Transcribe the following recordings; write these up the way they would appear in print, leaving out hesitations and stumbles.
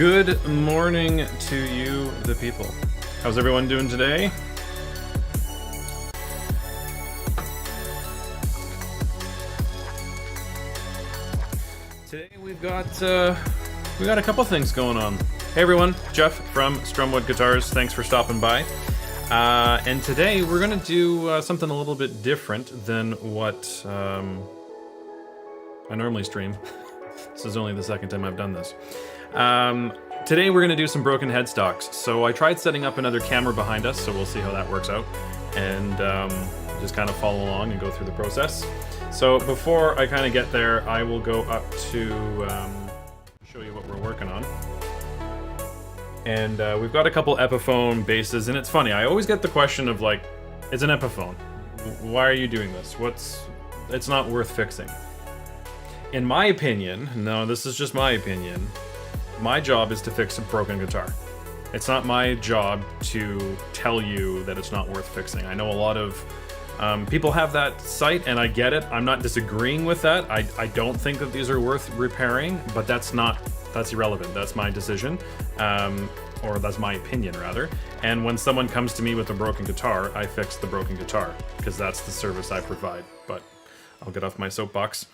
Good morning to you, the people. How's everyone doing today? Today we've got a couple things going on. Hey everyone, Jeff from Strumwood Guitars. Thanks for stopping by. And today we're gonna do something a little bit different than what I normally stream. This is only the second time I've done this. Today we're going to do some broken headstocks. So I tried setting up another camera behind us, so we'll see how that works out. And just kind of follow along and go through the process. So before I kind of get there, I will go up to show you what we're working on. And we've got a couple Epiphone basses, and it's funny, I always get the question of like, it's an Epiphone. Why are you doing this? It's not worth fixing. In my opinion, no, this is just my opinion, my job is to fix a broken guitar. It's not my job to tell you that it's not worth fixing. I know a lot of people have that sight, and I get it. I'm not disagreeing with that. I don't think that these are worth repairing, but that's irrelevant. That's my decision, or that's my opinion rather. And when someone comes to me with a broken guitar, I fix the broken guitar, because that's the service I provide. But I'll get off my soapbox.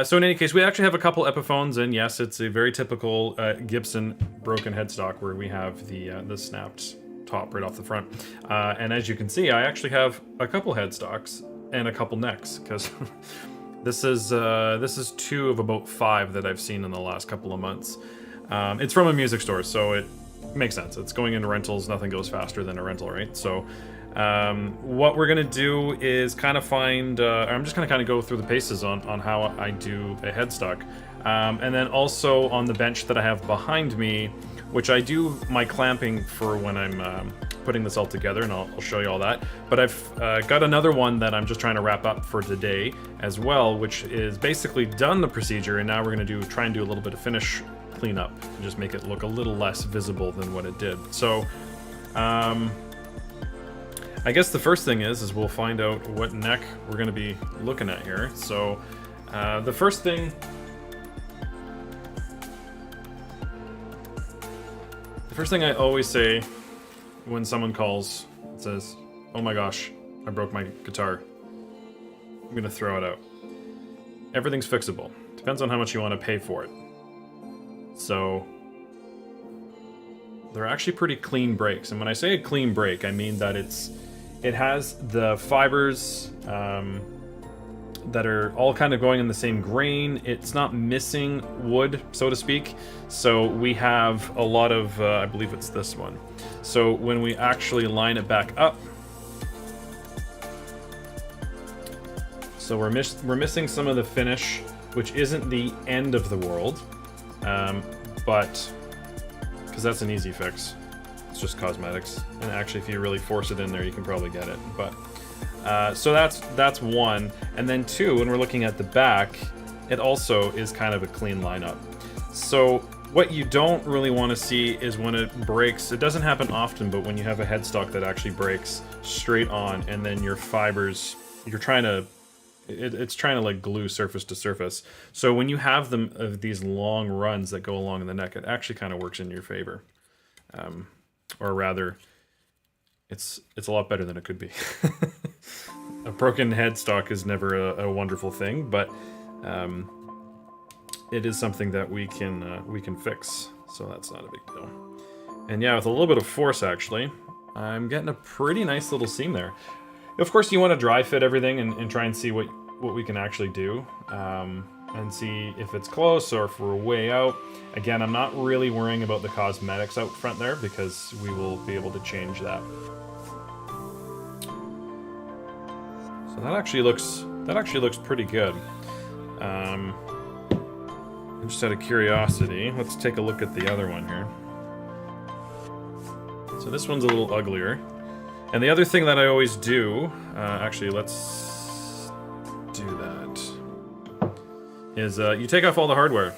So in any case, we actually have a couple Epiphones, and yes, it's a very typical Gibson broken headstock where we have the snapped top right off the front. And as you can see, I actually have a couple headstocks and a couple necks, because this is two of about 5 that I've seen in the last couple of months. It's from a music store, so it makes sense. It's going into rentals. Nothing goes faster than a rental, right? So what we're gonna do is kind of find, I'm just gonna kind of go through the paces on how I do a headstock. And then also on the bench that I have behind me, which I do my clamping for when I'm putting this all together, and I'll show you all that. But I've got another one that I'm just trying to wrap up for today as well, which is basically done the procedure, and now we're gonna try and do a little bit of finish cleanup and just make it look a little less visible than what it did. So, I guess the first thing is we'll find out what neck we're going to be looking at here. So the first thing I always say when someone calls and says, "Oh my gosh, I broke my guitar," I'm going to throw it out. Everything's fixable. Depends on how much you want to pay for it. So they're actually pretty clean breaks. And when I say a clean break, I mean that it has the fibers that are all kind of going in the same grain. It's not missing wood, so to speak. So we have a lot of, I believe it's this one. So when we actually line it back up, so we're missing some of the finish, which isn't the end of the world, but because that's an easy fix. It's just cosmetics, and actually if you really force it in there you can probably get it. But so that's one, and then 2, when we're looking at the back, it also is kind of a clean lineup. So what you don't really want to see is when it breaks. It doesn't happen often, but when you have a headstock that actually breaks straight on, and then your fibers, it's trying to like glue surface to surface. So when you have them of these long runs that go along in the neck, it actually kind of works in your favor. Or rather, it's a lot better than it could be. A broken headstock is never a wonderful thing, but it is something that we can fix, so that's not a big deal. And yeah, with a little bit of force, actually, I'm getting a pretty nice little seam there. Of course, you want to dry fit everything and try and see what we can actually do, and see if it's close or if we're way out. Again, I'm not really worrying about the cosmetics out front there, because we will be able to change that. So that actually looks pretty good. Just out of curiosity, let's take a look at the other one here. So this one's a little uglier. And the other thing that I always do, actually let's do that, is you take off all the hardware.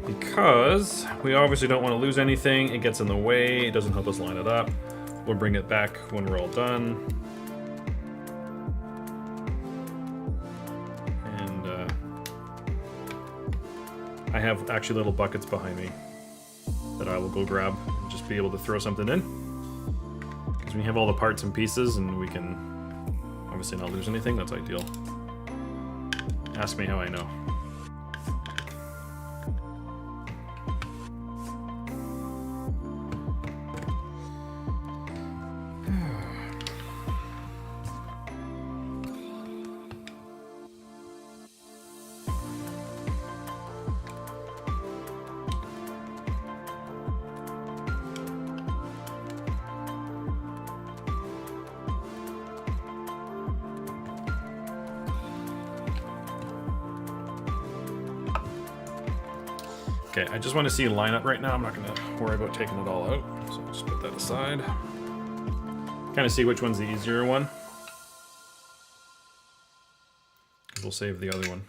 Because we obviously don't want to lose anything. It gets in the way, it doesn't help us line it up. We'll bring it back when we're all done. I have actually little buckets behind me that I will go grab and just be able to throw something in. Because when you have all the parts and pieces and we can obviously not lose anything, that's ideal. Ask me how I know. Okay, I just want to see a lineup right now. I'm not going to worry about taking it all out, so I'll just put that aside. Kind of see which one's the easier one. We'll save the other one.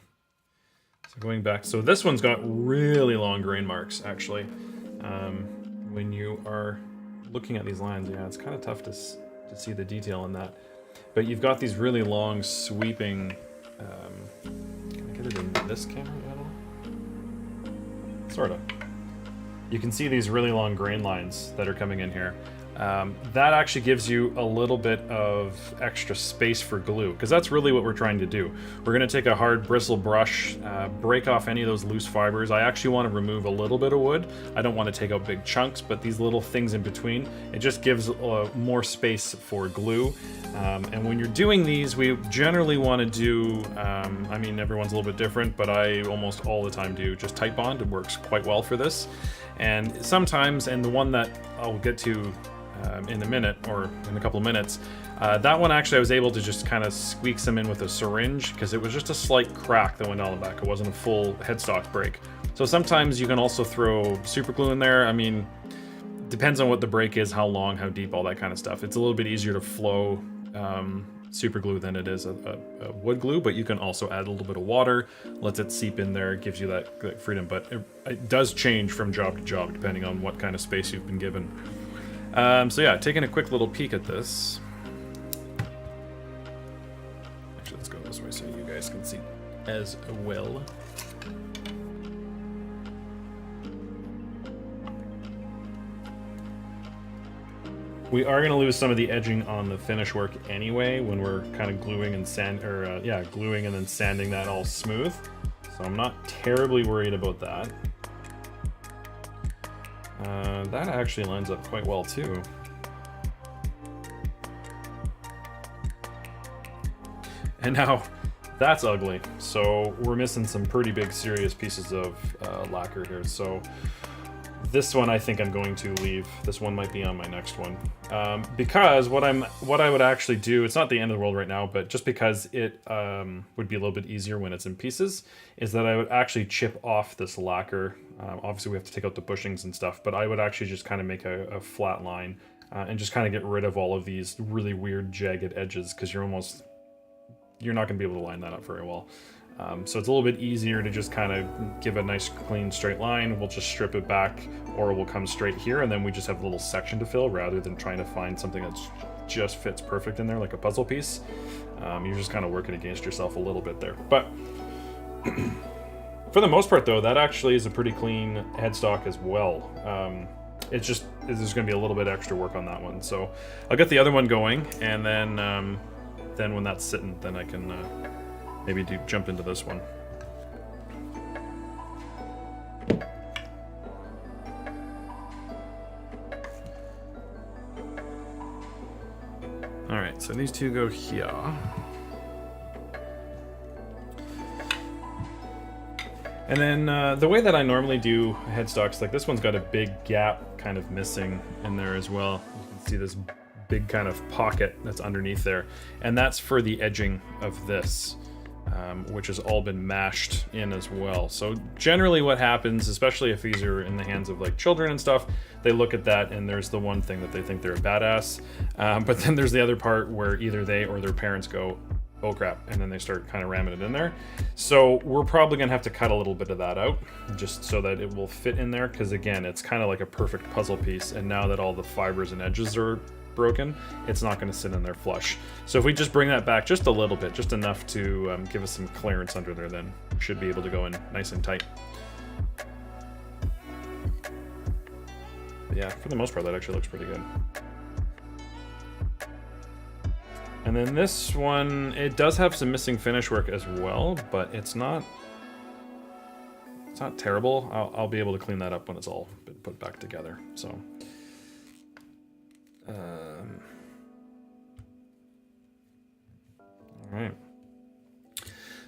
So going back, so this one's got really long grain marks, actually. When you are looking at these lines, yeah, it's kind of tough to see the detail in that. But you've got these really long, sweeping... can I get it in this camera at all? Sort of. You can see these really long grain lines that are coming in here. That actually gives you a little bit of extra space for glue, because that's really what we're trying to do. We're going to take a hard bristle brush, break off any of those loose fibers. I actually want to remove a little bit of wood. I don't want to take out big chunks, but these little things in between, it just gives more space for glue. And when you're doing these, we generally want to do, I mean, everyone's a little bit different, but I almost all the time do just tight bond. It works quite well for this. And sometimes, and the one that I'll get to in a minute, or in a couple of minutes, that one actually I was able to just kind of squeak some in with a syringe, because it was just a slight crack that went down the back. It wasn't a full headstock break. So sometimes you can also throw super glue in there. I mean, depends on what the break is, how long, how deep, all that kind of stuff. It's a little bit easier to flow super glue than it is a wood glue, but you can also add a little bit of water, lets it seep in there, gives you that freedom. But it does change from job to job depending on what kind of space you've been given. So yeah, taking a quick little peek at this. Actually, let's go this way so you guys can see as well. We are going to lose some of the edging on the finish work anyway when we're kind of gluing and gluing and then sanding that all smooth. So I'm not terribly worried about that. That actually lines up quite well too. And now that's ugly. So we're missing some pretty big serious pieces of lacquer here. So this one I think I'm going to leave. This one might be on my next one. Because what I would actually do, it's not the end of the world right now, but just because it would be a little bit easier when it's in pieces, is that I would actually chip off this lacquer. Obviously we have to take out the bushings and stuff, but I would actually just kind of make a flat line and just kind of get rid of all of these really weird jagged edges, because you're not going to be able to line that up very well. So it's a little bit easier to just kind of give a nice clean straight line. We'll just strip it back, or we'll come straight here, and then we just have a little section to fill rather than trying to find something that just fits perfect in there like a puzzle piece. You're just kind of working against yourself a little bit there. But for the most part though, that actually is a pretty clean headstock as well. It's just, there's going to be a little bit extra work on that one. So I'll get the other one going, and then when that's sitting, then I can maybe jump into this one. All right, so these two go here. And then the way that I normally do headstocks, like this one's got a big gap kind of missing in there as well. You can see this big kind of pocket that's underneath there. And that's for the edging of this. Which has all been mashed in as well. So generally what happens, especially if these are in the hands of like children and stuff, they look at that and there's the one thing that they think they're a badass. But then there's the other part where either they or their parents go, oh crap, and then they start kind of ramming it in there. So we're probably gonna have to cut a little bit of that out just so that it will fit in there, because again, it's kind of like a perfect puzzle piece, and now that all the fibers and edges are broken, it's not going to sit in there flush. So if we just bring that back just a little bit, just enough to give us some clearance under there, then we should be able to go in nice and tight. But yeah, for the most part, that actually looks pretty good. And then this one, it does have some missing finish work as well, but it's not terrible. I'll be able to clean that up when it's all been put back together. So, all right.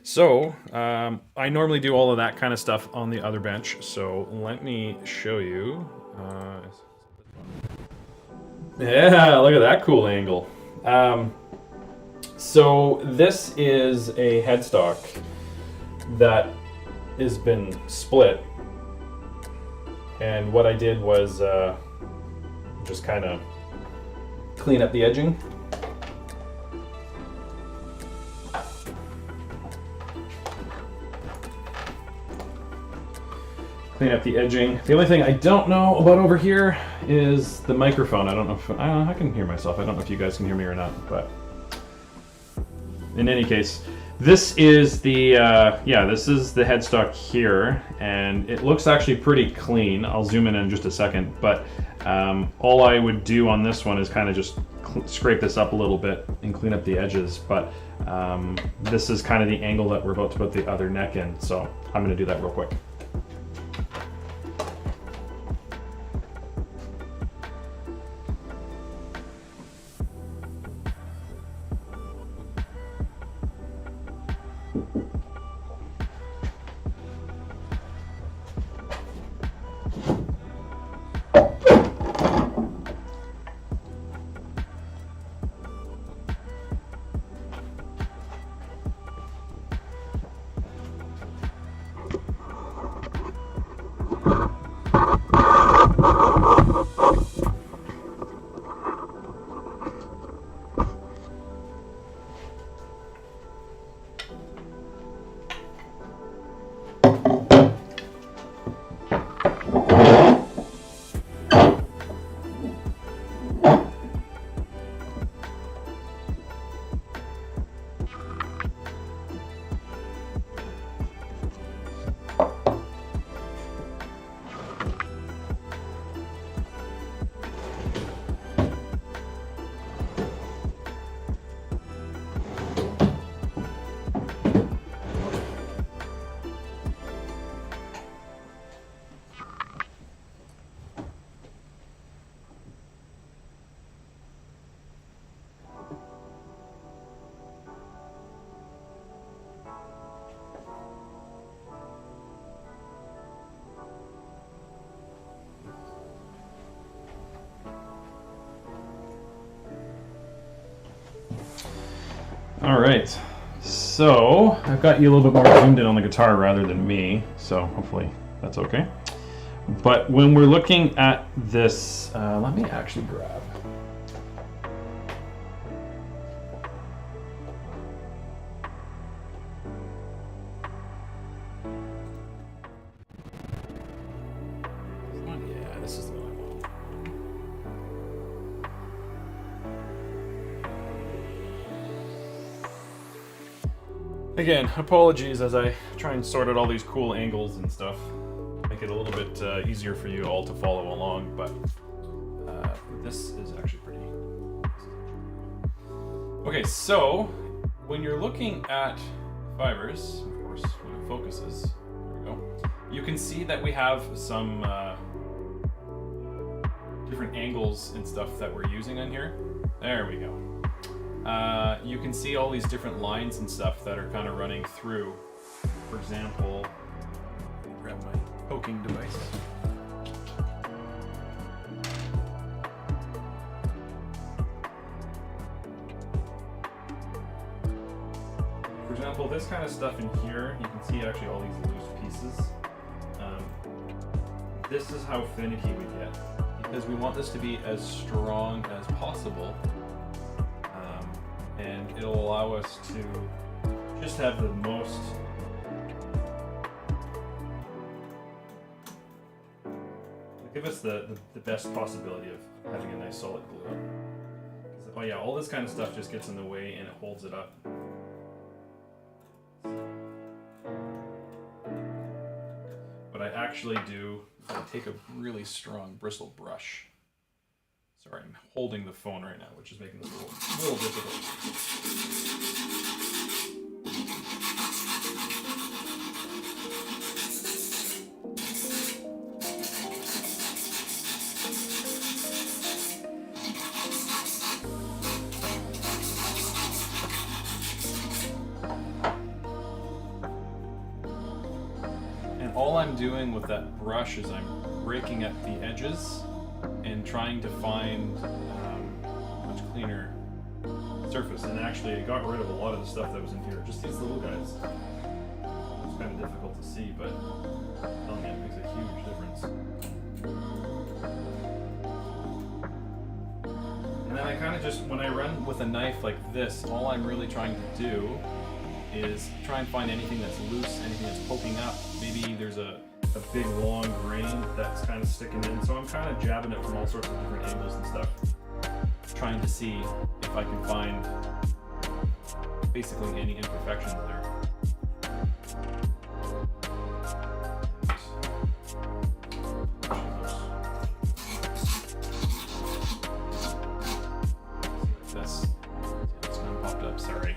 So, I normally do all of that kind of stuff on the other bench. So let me show you. Yeah, look at that cool angle. So this is a headstock that has been split, and what I did was just kind of clean up the edging. Clean up the edging. The only thing I don't know about over here is the microphone. I don't know if I can hear myself. I don't know if you guys can hear me or not, but in any case, this is the this is the headstock here, and it looks actually pretty clean. I'll zoom in just a second, but all I would do on this one is kind of just scrape this up a little bit and clean up the edges. But this is kind of the angle that we're about to put the other neck in, so I'm going to do that real quick. All right, so I've got you a little bit more zoomed in on the guitar rather than me, so hopefully that's okay. But when we're looking at this, let me actually grab. Yeah, this is the one I want. Again, apologies as I try and sort out all these cool angles and stuff. Make it a little bit easier for you all to follow along, but this is actually pretty. Okay, so when you're looking at fibers, of course, when it focuses, there we go, you can see that we have some different angles and stuff that we're using on here. There we go. You can see all these different lines and stuff that are kind of running through. For example, let me grab my poking device. For example, this kind of stuff in here, you can see actually all these loose pieces. This is how finicky we get, because we want this to be as strong as possible. And it'll allow us to just have the most give us the best possibility of having a nice solid glue up. Oh yeah, all this kind of stuff just gets in the way and it holds it up. But I actually do is I take a really strong bristle brush. Sorry, I'm holding the phone right now, which is making this a little difficult. And all I'm doing with that brush is I'm breaking at the edges and trying to find much cleaner surface. And actually, I got rid of a lot of the stuff that was in here. Just these little guys. It's kind of difficult to see, but I'm telling you, it makes a huge difference. And then I kind of just, when I run with a knife like this, all I'm really trying to do is try and find anything that's loose, anything that's poking up. Maybe there's a big long grain that's kind of sticking in. So I'm kind of jabbing it from all sorts of different angles and stuff, trying to see if I can find basically any imperfections there. This guy popped up, sorry.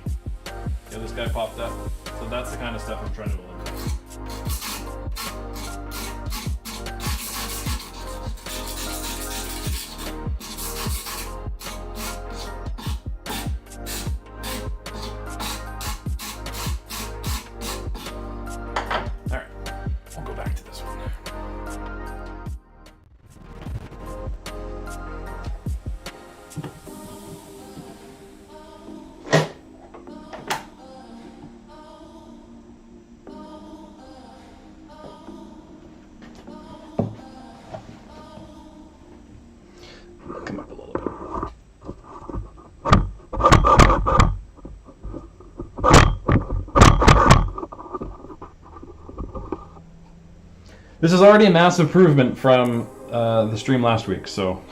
Yeah, this guy popped up. So that's the kind of stuff I'm trying to eliminate. Come up a little bit. This is already a massive improvement from the stream last week, so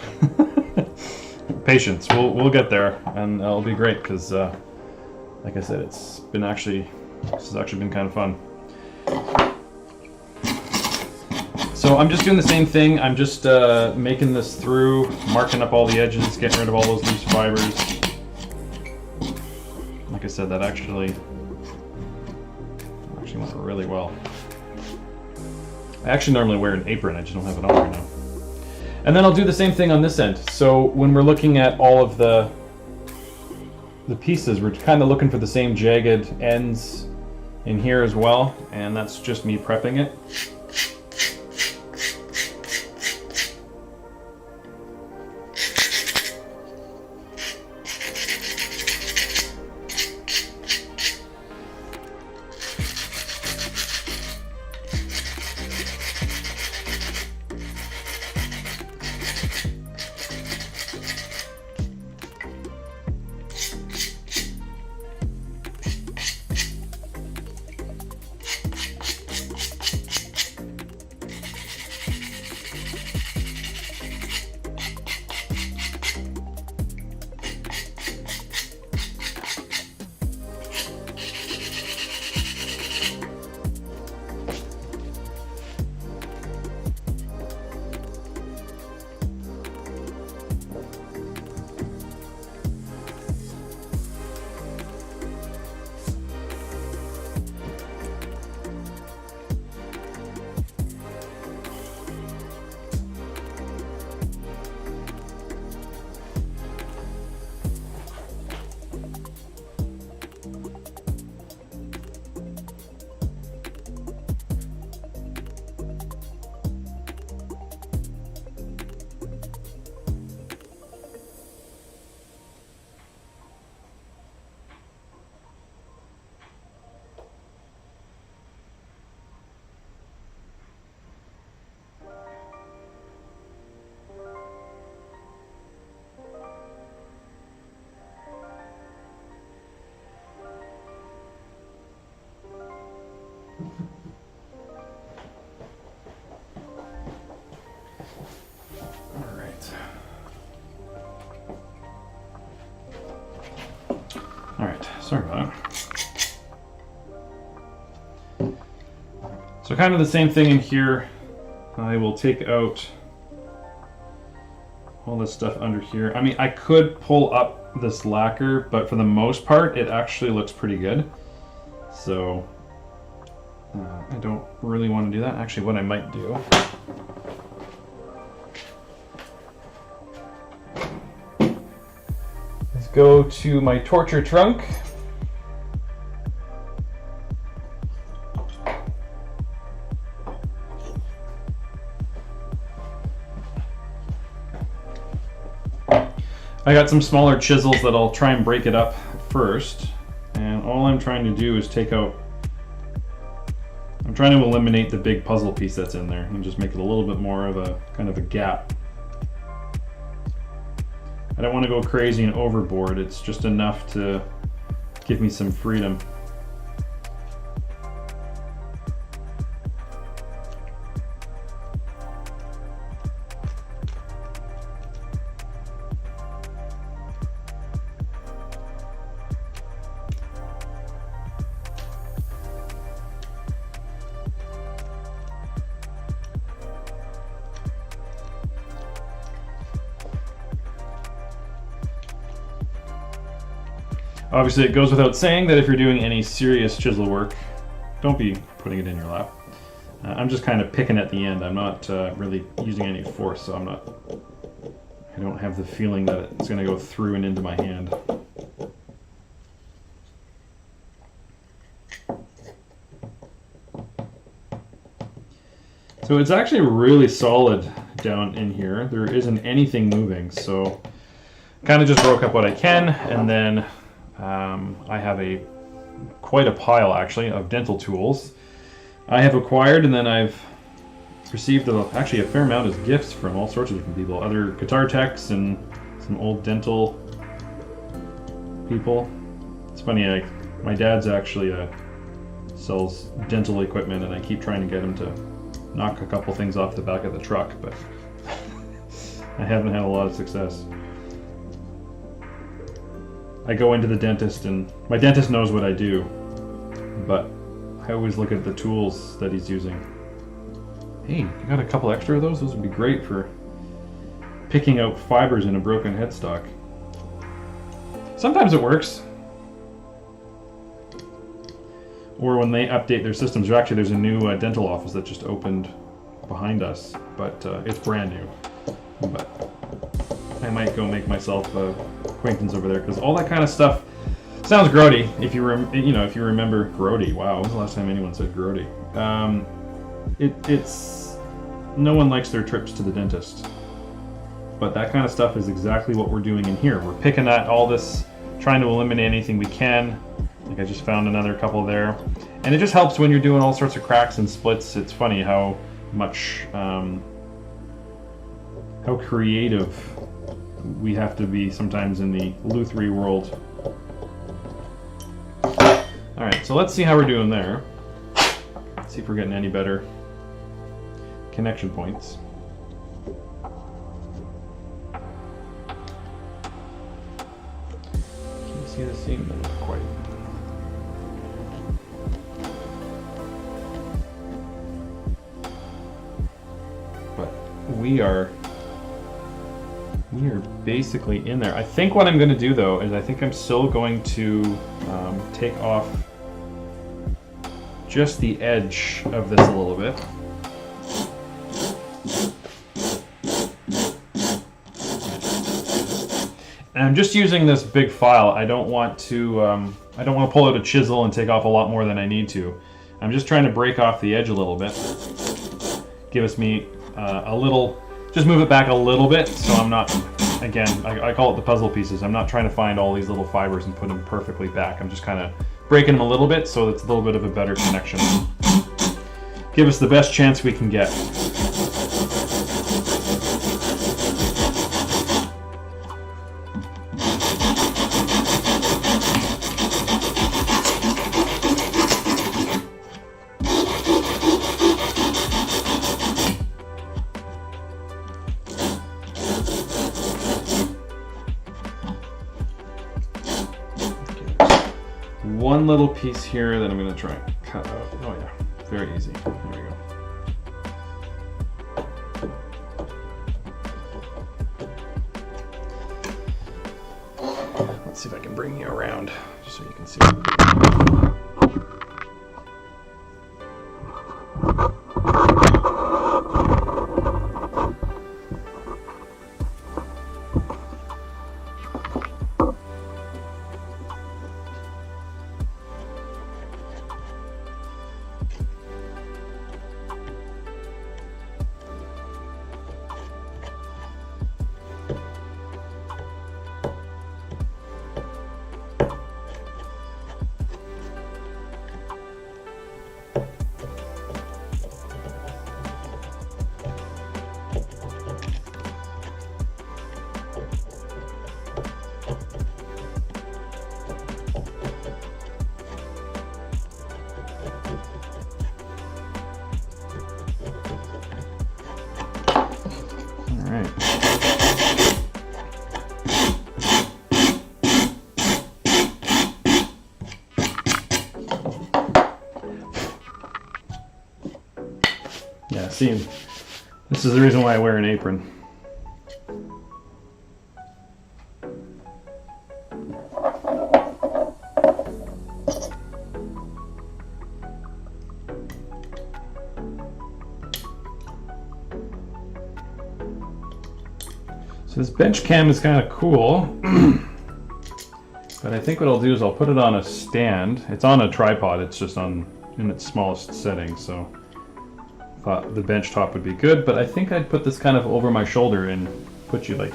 patience. We'll get there, and it'll be great because, like I said, this has actually been kind of fun. So I'm just doing the same thing. I'm just making this through, marking up all the edges, getting rid of all those loose fibers. Like I said, that actually went really well. I actually normally wear an apron, I just don't have it on right now. And then I'll do the same thing on this end. So when we're looking at all of the pieces, we're kind of looking for the same jagged ends in here as well, and that's just me prepping it. Alright, sorry about that. So kind of the same thing in here. I will take out all this stuff under here. I mean, I could pull up this lacquer, but for the most part, it actually looks pretty good. So I don't really want to do that. Actually, what I might do is go to my torture trunk. I got some smaller chisels that I'll try and break it up first. And all I'm trying to do is I'm trying to eliminate the big puzzle piece that's in there and just make it a little bit more of a kind of a gap. I don't want to go crazy and overboard. It's just enough to give me some freedom. Obviously, it goes without saying that if you're doing any serious chisel work, don't be putting it in your lap. I'm just kind of picking at the end. I'm not really using any force, so I don't have the feeling that it's going to go through and into my hand. So it's actually really solid down in here. There isn't anything moving, so kind of just broke up what I can, and then I have quite a pile actually of dental tools I have acquired, and then I've received actually a fair amount as gifts from all sorts of different people, other guitar techs and some old dental people. It's funny, my dad's actually sells dental equipment, and I keep trying to get him to knock a couple things off the back of the truck, but I haven't had a lot of success. I go into the dentist, and my dentist knows what I do, but I always look at the tools that he's using. Hey, you got a couple extra of those? Those would be great for picking out fibers in a broken headstock. Sometimes it works. Or when they update their systems. There's a new dental office that just opened behind us, but it's brand new. But I might go make myself acquaintance over there, because all that kind of stuff sounds grody. If you remember grody. Wow, when was the last time anyone said grody? It's no one likes their trips to the dentist, but that kind of stuff is exactly what we're doing in here. We're picking at all this, trying to eliminate anything we can. Like I just found another couple there, and it just helps when you're doing all sorts of cracks and splits. It's funny how much how creative we have to be sometimes in the Luthery world. Alright, so let's see how we're doing there. See if we're getting any better connection points. Can you see the seam? Not quite. But we are basically in there. I think what I'm going to do though is I think I'm still going to take off just the edge of this a little bit. And I'm just using this big file. I don't want to pull out a chisel and take off a lot more than I need to. I'm just trying to break off the edge a little bit. Gives me a little, just move it back a little bit so I'm not, again, I call it the puzzle pieces. I'm not trying to find all these little fibers and put them perfectly back. I'm just kind of breaking them a little bit so it's a little bit of a better connection. Give us the best chance we can get. One little piece here that I'm going to try and cut out. Oh yeah, very easy. There we go. Let's see if I can bring you around just so you can see. Yeah, see, this is the reason why I wear an apron. So this bench cam is kind of cool, but I think what I'll do is I'll put it on a stand. It's on a tripod, it's just in its smallest setting, so thought the bench top would be good, but I think I'd put this kind of over my shoulder and put you like,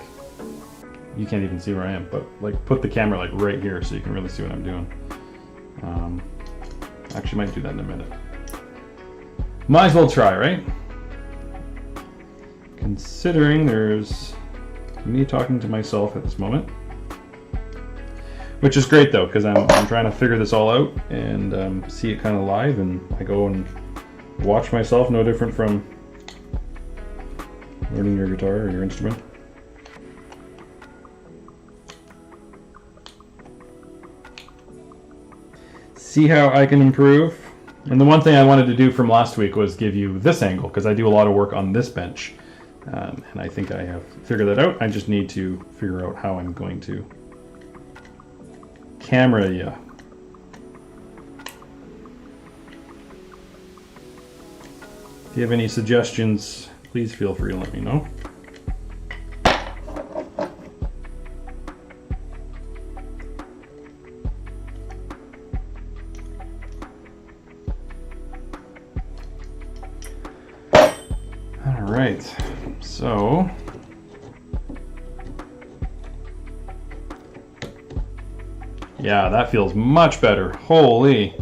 you can't even see where I am, but like put the camera like right here so you can really see what I'm doing. Actually might do that in a minute. Might as well try, right? Considering there's me talking to myself at this moment, which is great though, because I'm trying to figure this all out and see it kind of live, and I go and watch myself, no different from learning your guitar or your instrument. See how I can improve. And the one thing I wanted to do from last week was give you this angle, because I do a lot of work on this bench. And I think I have figured that out. I just need to figure out how I'm going to camera you. If you have any suggestions, please feel free to let me know. All right, so yeah, that feels much better. Holy.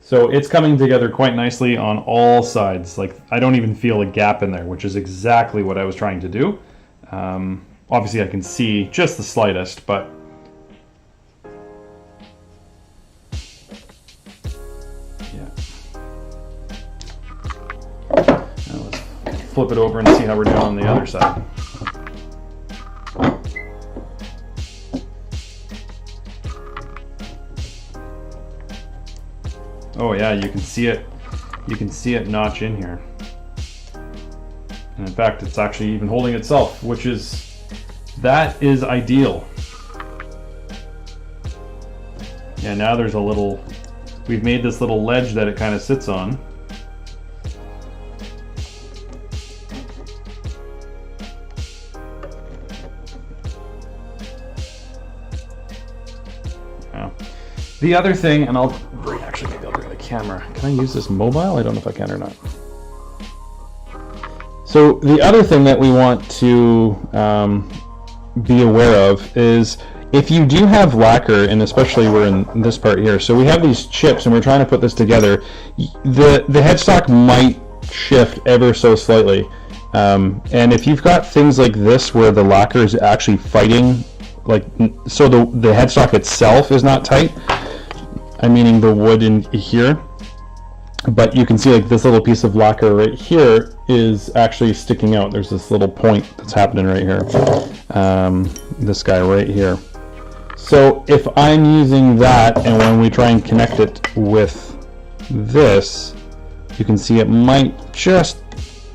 So it's coming together quite nicely on all sides. Like, I don't even feel a gap in there, which is exactly what I was trying to do. Obviously I can see just the slightest, but yeah. Now let's flip it over and see how we're doing on the other side. Oh yeah, you can see it. You can see it notch in here. And in fact, it's actually even holding itself, which is, that is ideal. Yeah, now there's a little, we've made this little ledge that it kind of sits on. Yeah. The other thing, and I'll bring, actually maybe I'll bring the camera. Can I use this mobile? I don't know if I can or not. So the other thing that we want to be aware of is if you do have lacquer, and especially we're in this part here, so we have these chips and we're trying to put this together, the headstock might shift ever so slightly. And if you've got things like this where the lacquer is actually fighting, like, so the headstock itself is not tight, I'm meaning the wood in here, but you can see like this little piece of lacquer right here is actually sticking out. There's this little point that's happening right here. This guy right here. So if I'm using that, and when we try and connect it with this, you can see it might just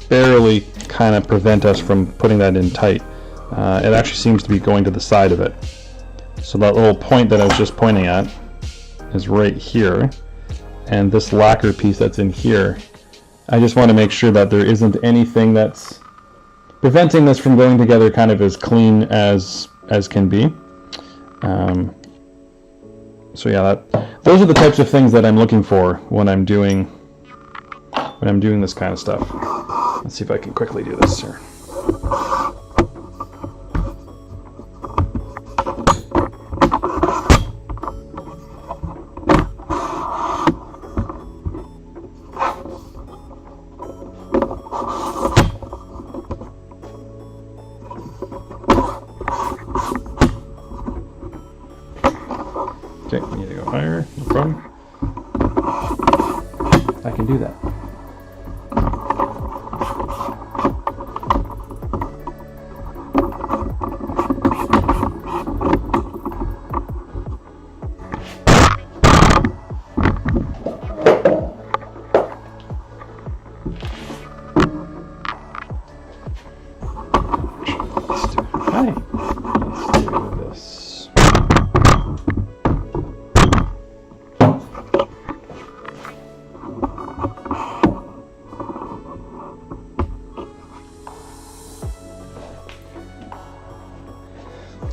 barely kind of prevent us from putting that in tight. It actually seems to be going to the side of it. So that little point that I was just pointing at is right here, and this lacquer piece that's in here, I just want to make sure that there isn't anything that's preventing this from going together kind of as clean as can be. So yeah, those are the types of things that I'm looking for when I'm doing this kind of stuff. Let's see if I can quickly do this here. Okay, need to go higher, no problem. I can do that.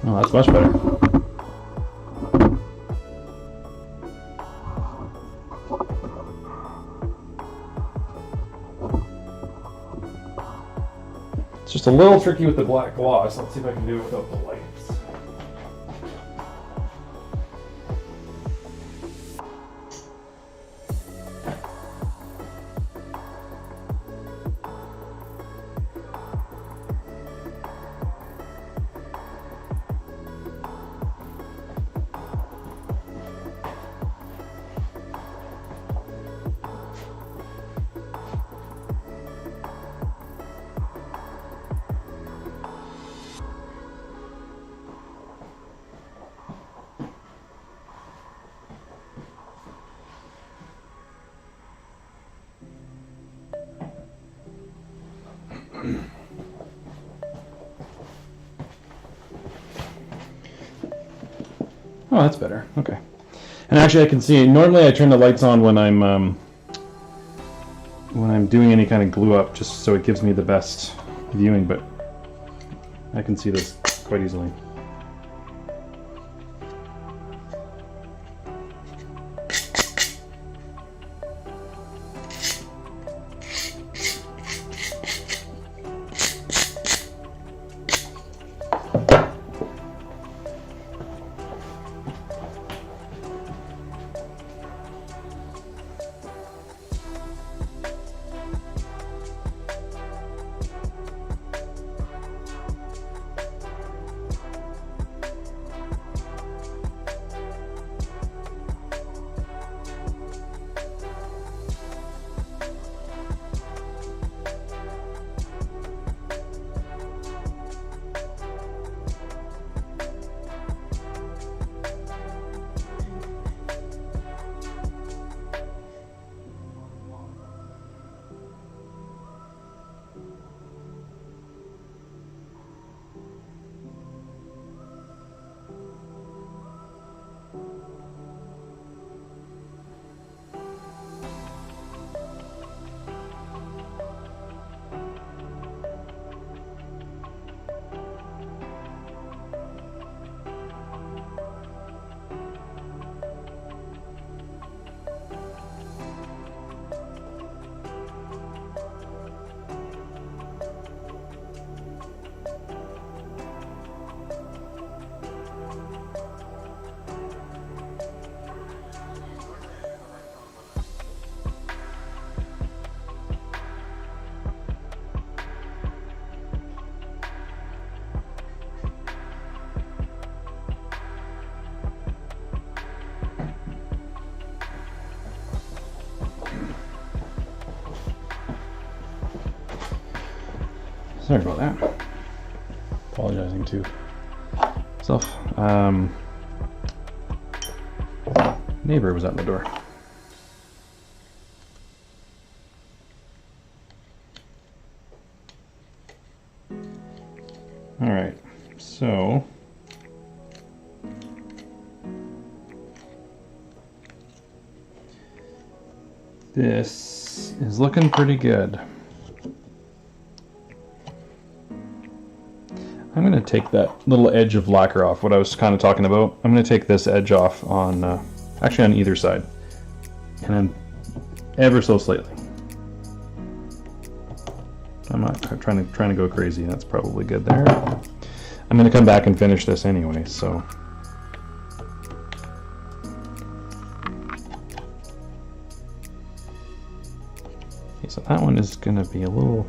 Oh, that's much better. It's just a little tricky with the black gloss. Let's see if I can do it without the lights. Oh, that's better. Okay. And actually, I can see. Normally, I turn the lights on when I'm doing any kind of glue up, just so it gives me the best viewing. But I can see this quite easily. Sorry about that. Apologizing to myself. Neighbor was at the door. All right, so this is looking pretty good. I'm going to take that little edge of lacquer off, what I was kind of talking about. I'm going to take this edge off on, actually on either side, and then ever so slightly. I'm not trying to go crazy. That's probably good there. I'm going to come back and finish this anyway, so. Okay, so that one is going to be a little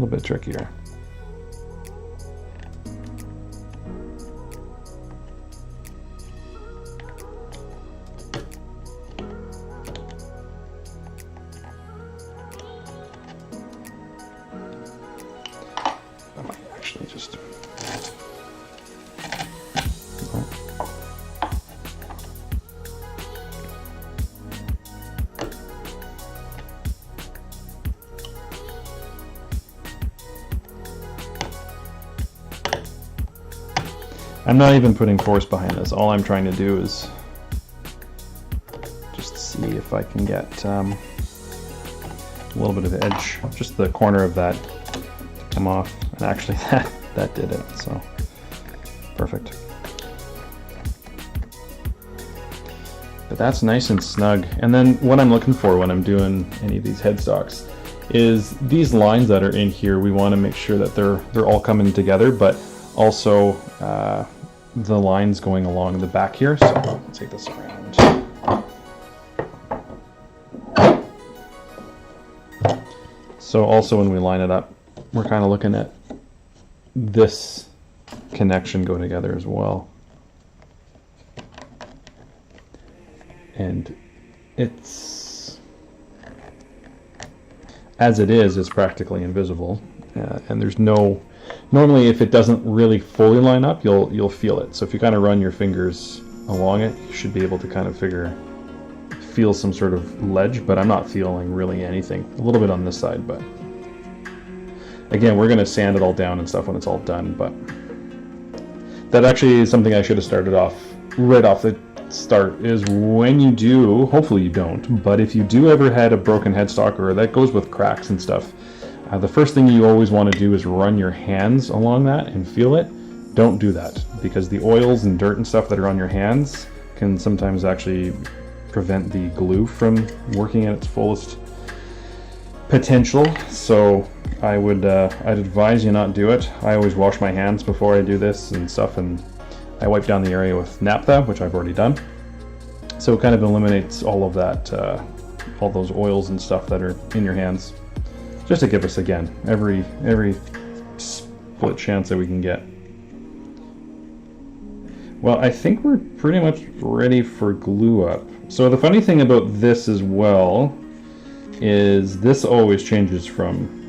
bit trickier. I'm not even putting force behind this. All I'm trying to do is just see if I can get a little bit of edge, just the corner of that to come off. And actually that did it, so perfect. But that's nice and snug. And then what I'm looking for when I'm doing any of these headstocks is these lines that are in here, we want to make sure that they're all coming together, but also the lines going along the back here. So I'll take this around. So also when we line it up, we're kind of looking at this connection go together as well. And it's, as it is, it's practically invisible. And there's no, normally if it doesn't really fully line up, you'll feel it. So if you kind of run your fingers along it, you should be able to kind of feel some sort of ledge, but I'm not feeling really anything. A little bit on this side, but again, we're going to sand it all down and stuff when it's all done. But that actually is something I should have started off right off the start, is when you do, hopefully you don't, but if you do ever had a broken headstock, or that goes with cracks and stuff, the first thing you always want to do is run your hands along that and feel it. Don't do that, because the oils and dirt and stuff that are on your hands can sometimes actually prevent the glue from working at its fullest potential. So I would I'd advise you not do it. I always wash my hands before I do this and stuff, and I wipe down the area with naphtha, which I've already done. So it kind of eliminates all of that, all those oils and stuff that are in your hands, just to give us, again, every split chance that we can get. Well, I think we're pretty much ready for glue up. So the funny thing about this as well is this always changes from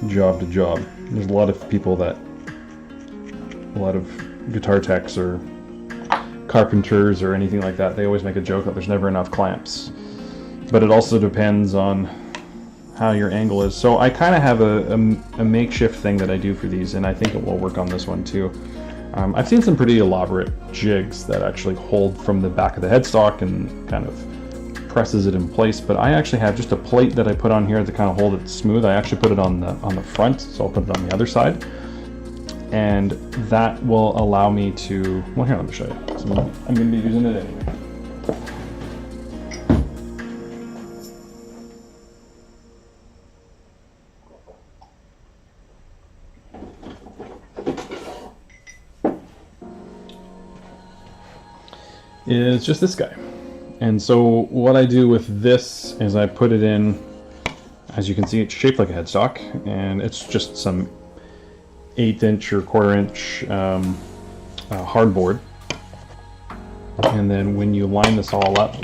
job to job. There's a lot of people that, a lot of guitar techs or carpenters or anything like that, they always make a joke that there's never enough clamps. But it also depends on how your angle is. So I kind of have a makeshift thing that I do for these, and I think it will work on this one too. I've seen some pretty elaborate jigs that actually hold from the back of the headstock and kind of presses it in place, but I actually have just a plate that I put on here to kind of hold it smooth. I actually put it on the front, so I'll put it on the other side, and that will allow me to, well, here, let me show you. So I'm going to be using it anyway. Is just this guy. And so what I do with this is I put it in, as you can see, it's shaped like a headstock, and it's just some 1/8" or 1/4" hardboard. And then when you line this all up,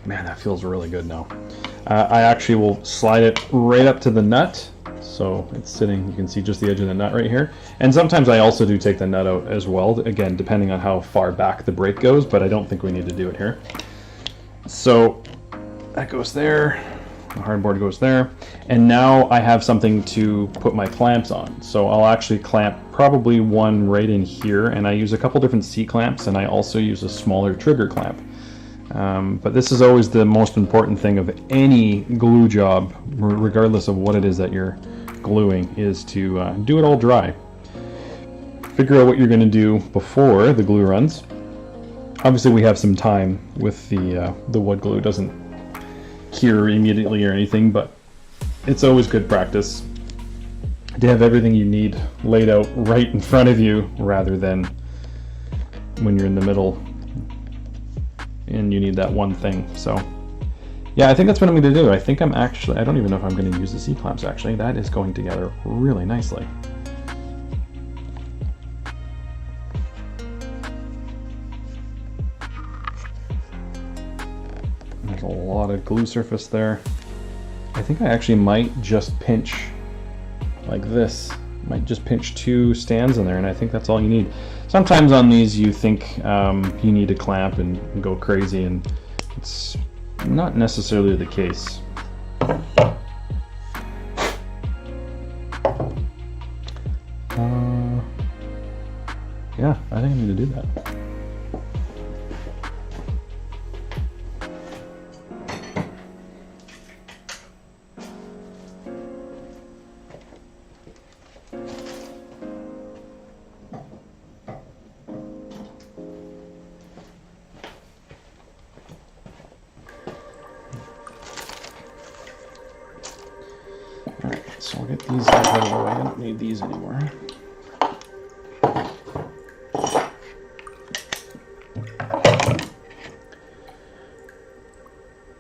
man, that feels really good now. I actually will slide it right up to the nut. So it's sitting, you can see just the edge of the nut right here. And sometimes I also do take the nut out as well, again, depending on how far back the break goes, but I don't think we need to do it here. So that goes there. The hardboard goes there. And now I have something to put my clamps on. So I'll actually clamp probably one right in here, and I use a couple different C-clamps, and I also use a smaller trigger clamp. But this is always the most important thing of any glue job, regardless of what it is that you're gluing, is to do it all dry. Figure out what you're going to do before the glue runs. Obviously we have some time with the wood glue. It doesn't cure immediately or anything, but it's always good practice to have everything you need laid out right in front of you, rather than when you're in the middle and you need that one thing. So yeah, I think that's what I'm going to do. I think I'm actually, I don't even know if I'm going to use the C-clamps actually. That is going together really nicely. There's a lot of glue surface there. I think I actually might just pinch like this. Might just pinch 2 stands in there, and I think that's all you need. Sometimes on these you think you need to clamp and go crazy, and it's not necessarily the case. Yeah, I think I need to do that. Alright, so I'll get these out of the way. I don't need these anymore.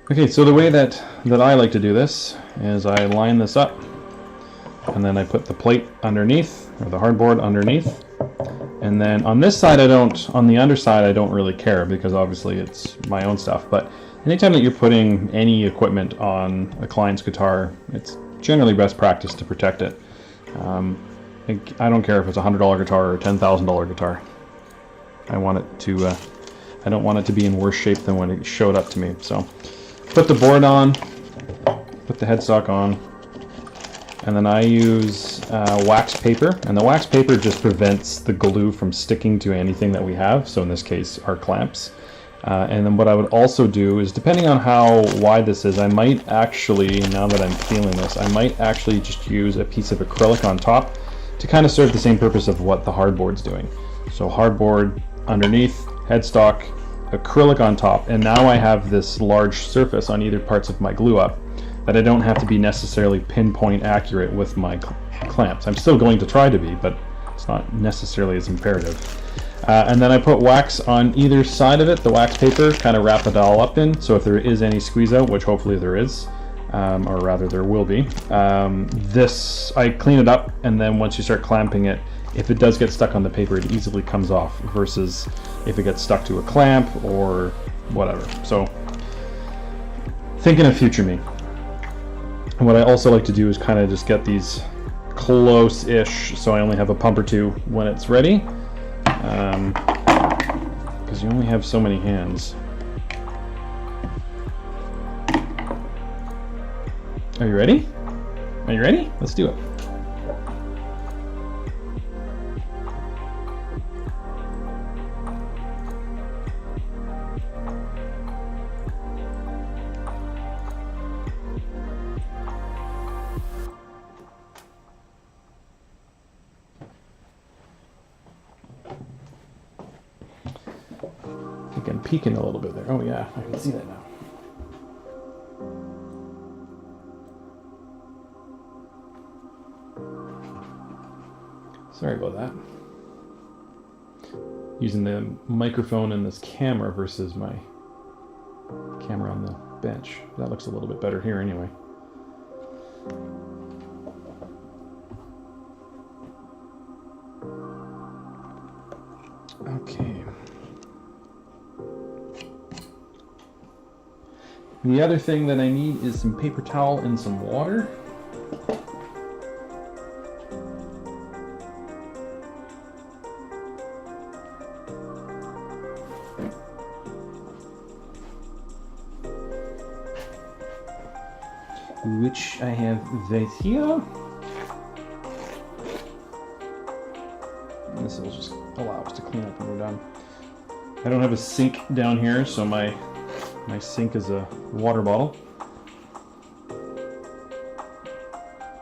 Okay, so the way that I like to do this is I line this up, and then I put the plate underneath, or the hardboard underneath, and then on this side on the underside I don't really care, because obviously it's my own stuff, but anytime that you're putting any equipment on a client's guitar, it's generally best practice to protect it. I don't care if it's a $100 guitar or a $10,000 guitar. I want it to, I don't want it to be in worse shape than when it showed up to me. So put the board on, put the headstock on, and then I use wax paper, and the wax paper just prevents the glue from sticking to anything that we have, so in this case our clamps. And then what I would also do is, depending on how wide this is, I might actually, now that I'm feeling this, I might actually just use a piece of acrylic on top to kind of serve the same purpose of what the hardboard's doing. So hardboard underneath, headstock, acrylic on top, and now I have this large surface on either parts of my glue up that I don't have to be necessarily pinpoint accurate with my clamps. I'm still going to try to be, but it's not necessarily as imperative. And then I put wax on either side of it, the wax paper, kind of wrap it all up in, so if there is any squeeze out, which hopefully there is, or rather there will be, this, I clean it up, and then once you start clamping it, if it does get stuck on the paper, it easily comes off, versus if it gets stuck to a clamp or whatever. So, thinking of future me. And what I also like to do is kind of just get these close-ish, so I only have a pump or two when it's ready. Because you only have so many hands. Are you ready? Are you ready? Let's do it. I think I'm peeking a little bit there. Oh yeah, I can see that now. Sorry about that. Using the microphone and this camera versus my camera on the bench. That looks a little bit better here anyway. Okay. The other thing that I need is some paper towel and some water. which I have right here. This will just allow us to clean up when we're done. I don't have a sink down here, so my sink is a water bottle.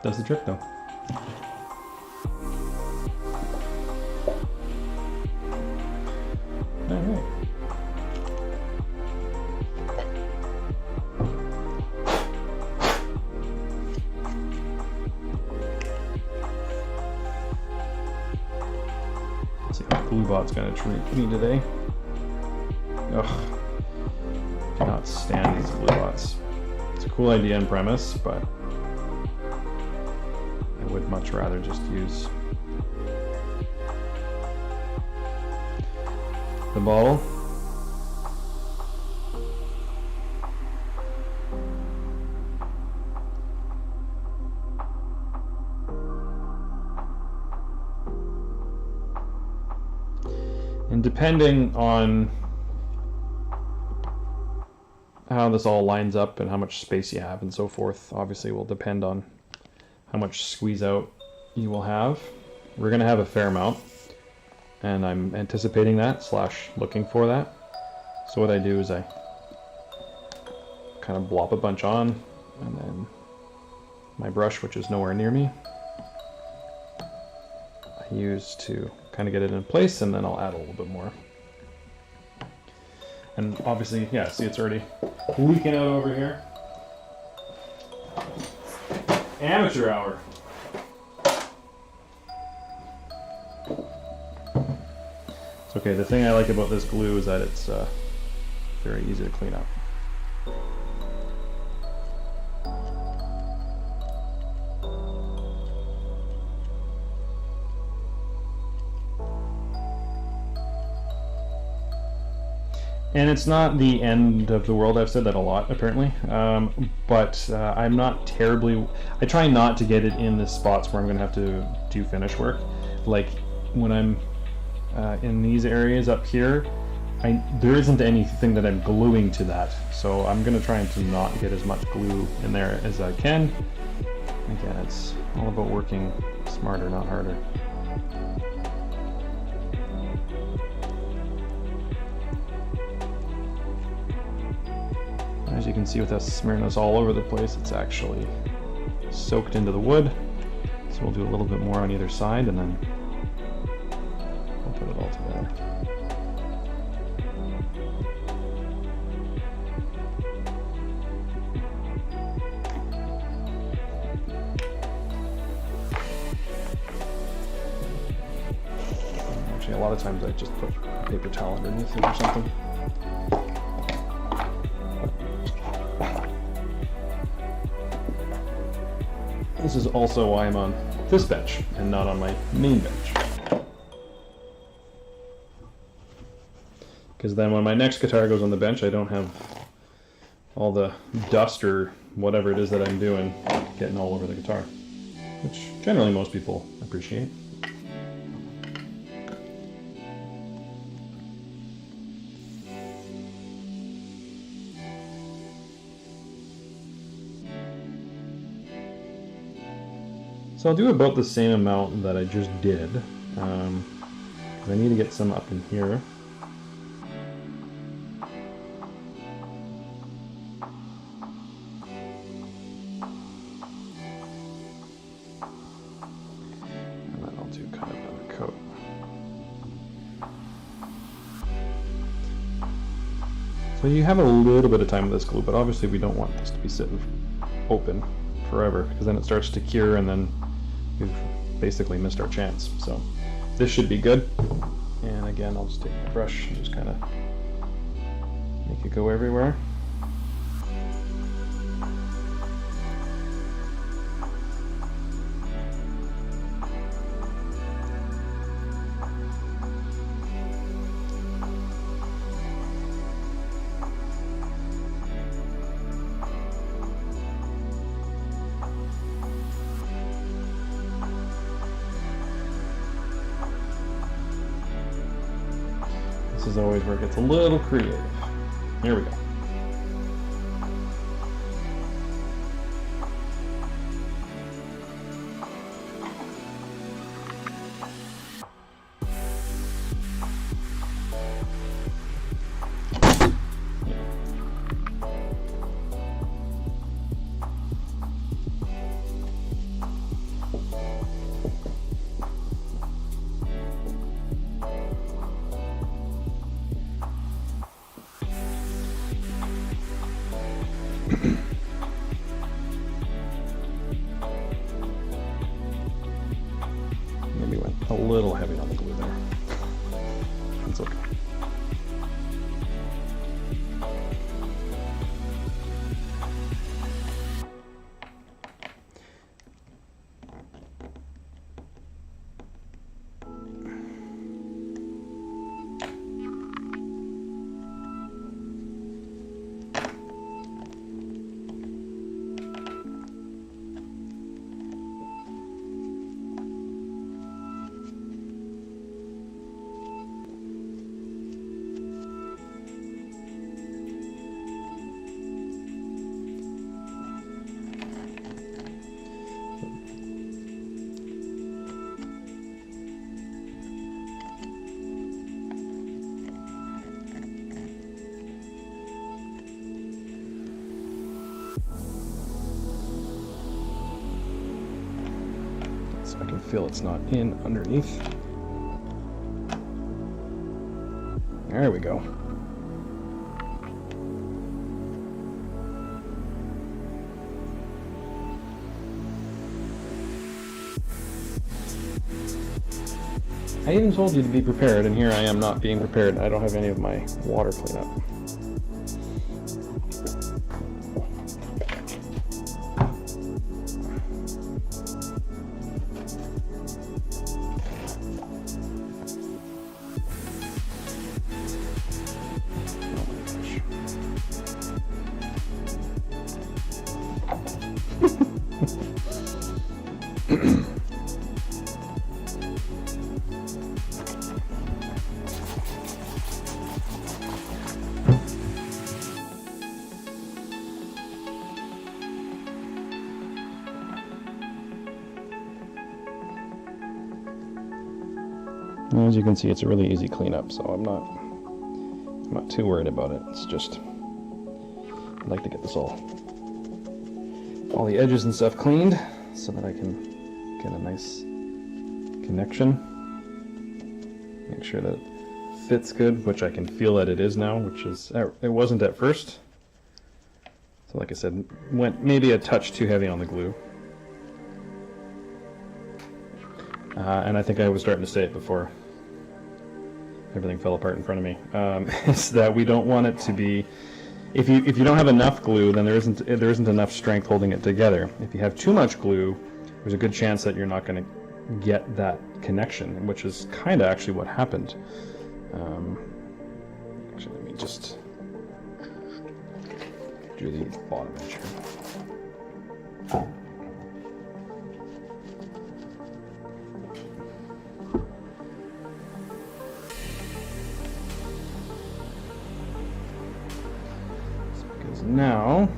Does the trick though. Alright. Let's see how Bluebot's gonna treat me today. Ugh. Cannot stand these Bluebots. It's a cool idea and premise, but I would much rather just use the bottle. And depending on how this all lines up and how much space you have and so forth, obviously will depend on how much squeeze out you will have. We're gonna have a fair amount, and I'm anticipating that / looking for that. So what I do is I kind of blop a bunch on, and then my brush, which is nowhere near me, I use to kind of get it in place, and then I'll add a little bit more. And obviously, yeah, see it's already leaking out over here. Amateur hour. It's okay, the thing I like about this glue is that it's very easy to clean up. And it's not the end of the world. I've said that a lot, apparently. But I'm not terribly... I try not to get it in the spots where I'm going to have to do finish work. Like, when I'm in these areas up here, there isn't anything that I'm gluing to that. So I'm going to try to not get as much glue in there as I can. Again, it's all about working smarter, not harder. As you can see with us smearing this all over the place, it's actually soaked into the wood. So we'll do a little bit more on either side, and then we'll put it all together. Actually, a lot of times I just put a paper towel underneath it or something. This is also why I'm on this bench and not on my main bench. Because then when my next guitar goes on the bench, I don't have all the dust or whatever it is that I'm doing getting all over the guitar, which generally most people appreciate. So I'll do about the same amount that I just did, because I need to get some up in here. And then I'll do kind of another coat. So you have a little bit of time with this glue, but obviously we don't want this to be sitting open forever, because then it starts to cure and then we've basically missed our chance. So this should be good. And again, I'll just take my brush and just kind of make it go everywhere. This is always where it gets a little creative. Here we go. Maybe went a little heavy on the glue there. That's okay. I can feel it's not in underneath. There we go. I even told you to be prepared, and here I am not being prepared. I don't have any of my water cleanup. As you can see, it's a really easy cleanup, so I'm not too worried about it. It's just I'd like to get this all the edges and stuff cleaned so that I can get a nice connection. Make sure that it fits good, which I can feel that it is now, which is it wasn't at first. So like I said, went maybe a touch too heavy on the glue. And I think I was starting to say it before everything fell apart in front of me, is that we don't want it to be, if you don't have enough glue, then there isn't enough strength holding it together. If you have too much glue, there's a good chance that you're not going to get that connection, which is kind of actually what happened. Actually, let me just do the bottom edge here. Now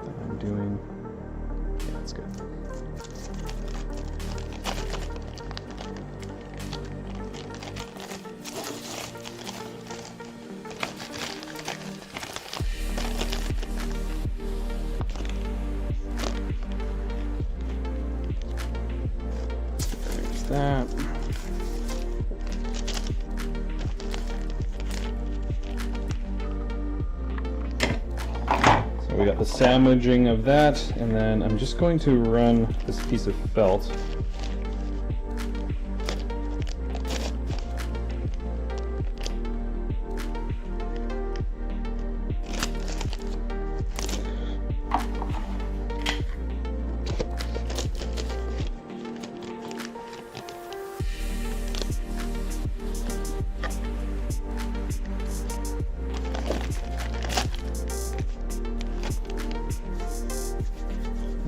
that I'm doing, yeah, that's good. There's that. We got the sandwiching of that, and then I'm just going to run this piece of felt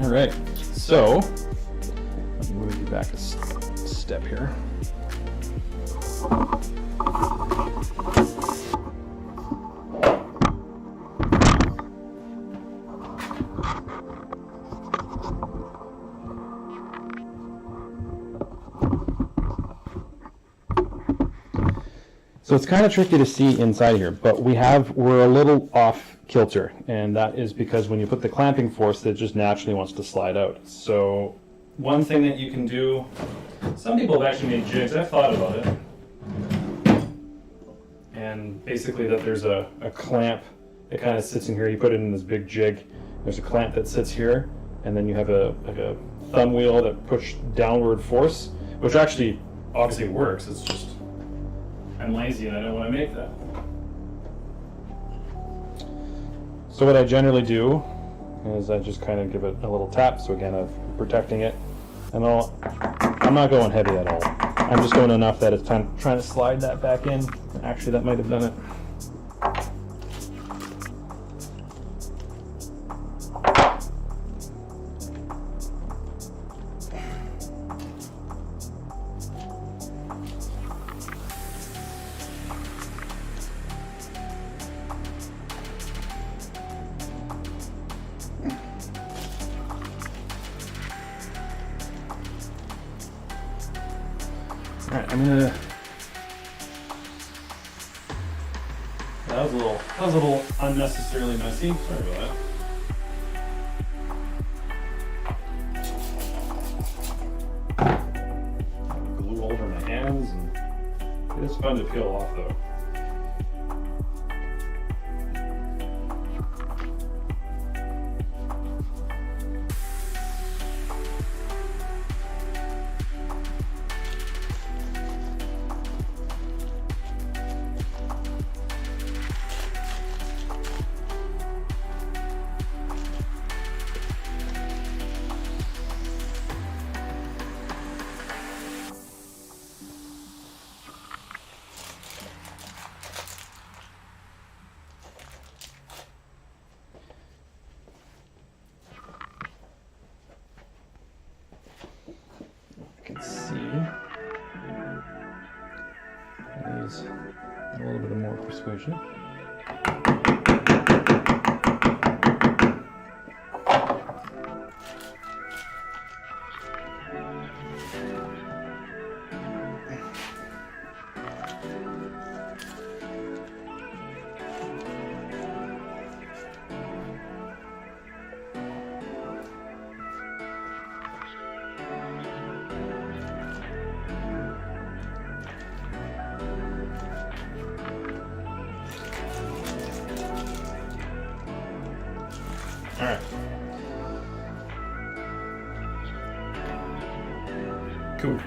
All right, so let me move you back a step here. So it's kind of tricky to see inside here, but we're a little off kilter, and that is because when you put the clamping force, it just naturally wants to slide out. So one thing that you can do, some people have actually made jigs, I've thought about it, and basically that there's a clamp it kind of sits in here. You put it in this big jig. There's a clamp that sits here, and then you have a thumb wheel that push downward force, which actually obviously works. It's just I'm lazy and I don't want to make that. So what I generally do is I just kind of give it a little tap. So again, I'm protecting it, and I'm not going heavy at all. I'm just going enough that it's trying to slide that back in. Actually, that might have done it. Alright, that was a little unnecessarily messy. Sorry about that. Glue all over my hands, and it is fun to peel off though. Needs a little bit more persuasion. All right. Cool.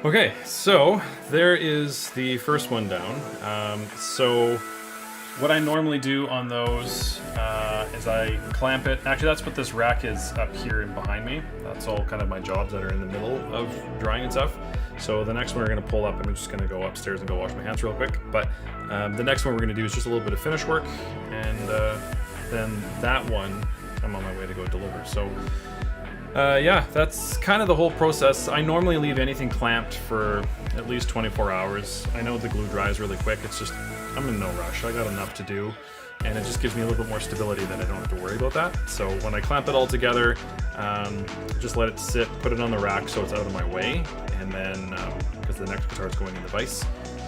Okay, so there is the first one down. So what I normally do on those is I clamp it. Actually, that's what this rack is up here and behind me. That's all kind of my jobs that are in the middle of drying and stuff. So the next one we're going to pull up, I'm just going to go upstairs and go wash my hands real quick. But the next one we're going to do is just a little bit of finish work, and then that one I'm on my way to go deliver. So yeah, that's kind of the whole process. I normally leave anything clamped for at least 24 hours. I know the glue dries really quick. It's just, I'm in no rush. I got enough to do, and it just gives me a little bit more stability that I don't have to worry about that. So when I clamp it all together, just let it sit, put it on the rack so it's out of my way, and then, because the next guitar is going in the vise,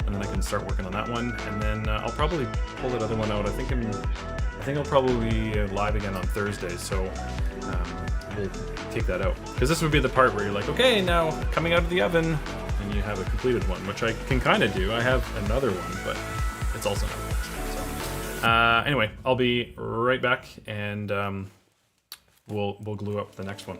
and then I can start working on that one, and then I'll probably pull that other one out. I think I'll probably be live again on Thursday, so we'll take that out. Because this would be the part where you're like, okay, now coming out of the oven, and you have a completed one, which I can kind of do. I have another one, but it's also not finished. So anyway, I'll be right back, and we'll glue up the next one.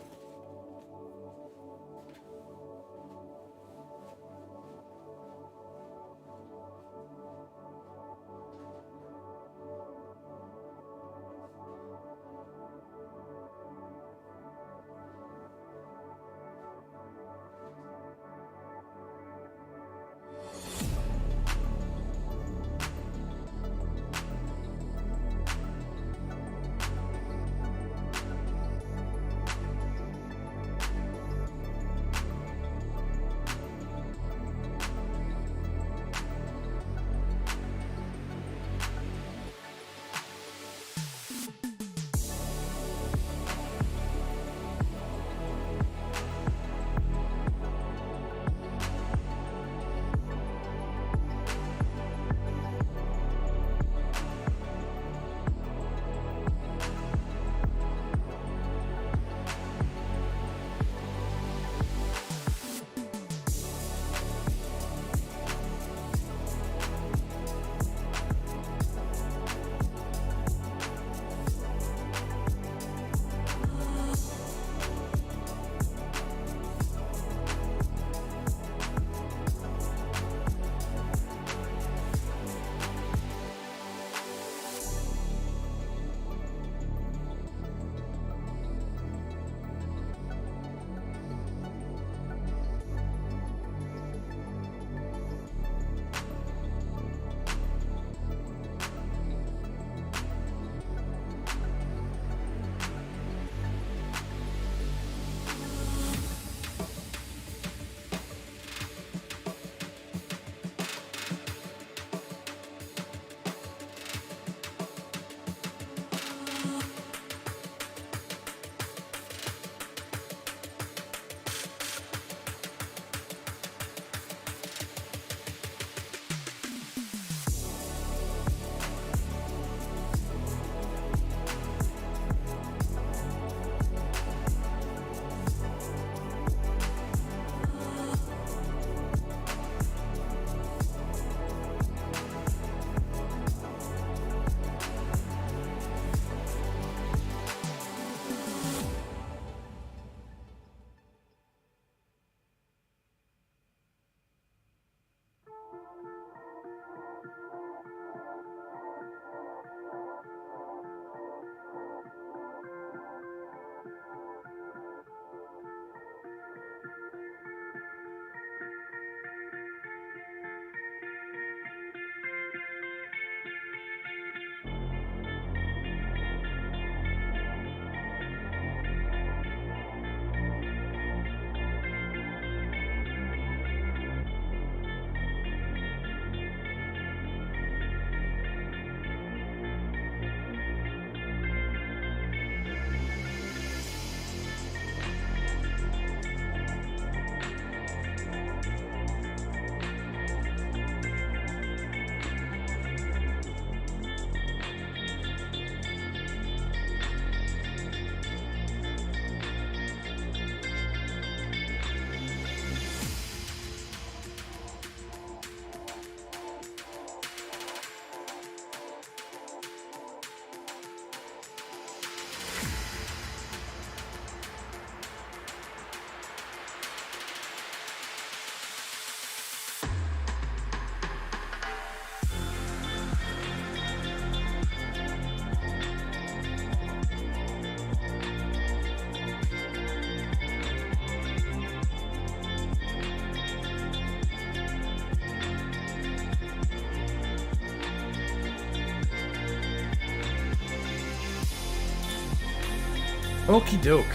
Okie doke.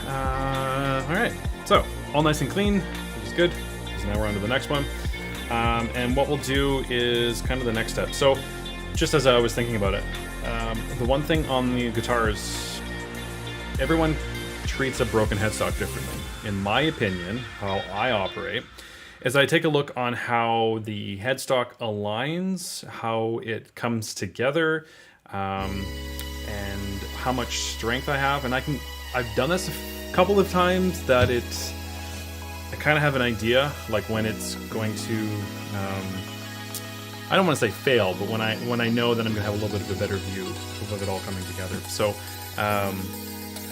Alright, so all nice and clean, which is good, because now we're on to the next one. And what we'll do is kind of the next step. So, just as I was thinking about it, the one thing on the guitars, everyone treats a broken headstock differently. In my opinion, how I operate, is I take a look on how the headstock aligns, how it comes together, and how much strength I have. And I've done this a couple of times that I kind of have an idea, like when it's going to, I don't want to say fail, but when I know that I'm going to have a little bit of a better view of it all coming together. So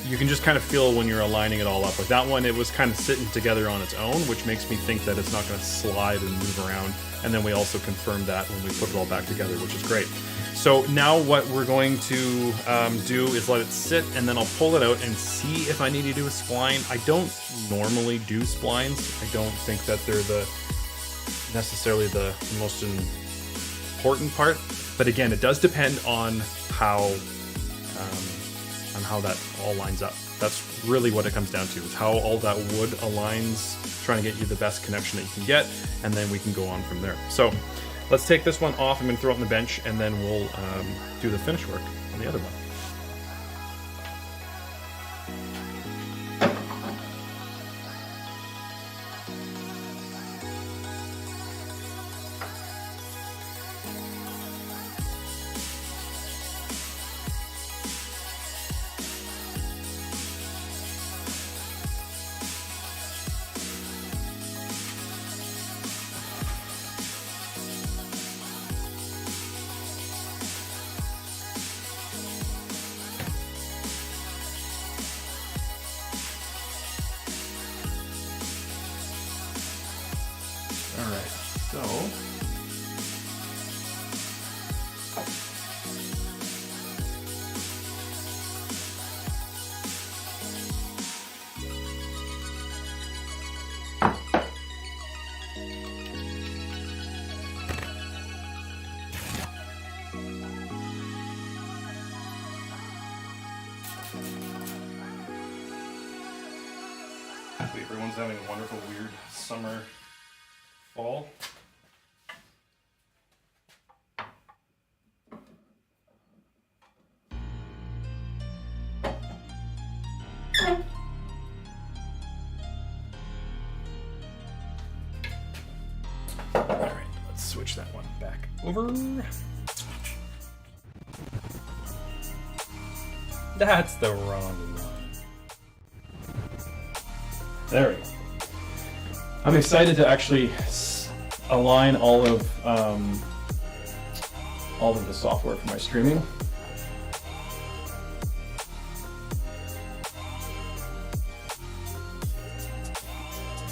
you can just kind of feel when you're aligning it all up. Like that one, it was kind of sitting together on its own, which makes me think that it's not going to slide and move around. And then we also confirmed that when we put it all back together, which is great. So now what we're going to do is let it sit, and then I'll pull it out and see if I need to do a spline. I don't normally do splines. I don't think that they're necessarily the most important part. But again, it does depend on how that all lines up. That's really what it comes down to, is how all that wood aligns, trying to get you the best connection that you can get, and then we can go on from there. So let's take this one off. I'm going to throw it on the bench, and then we'll do the finish work on the other one. Alright, so everyone's having a wonderful, weird summer, fall. Alright, let's switch that one back over. That's the wrong one. There we go. I'm excited to actually align all of the software for my streaming.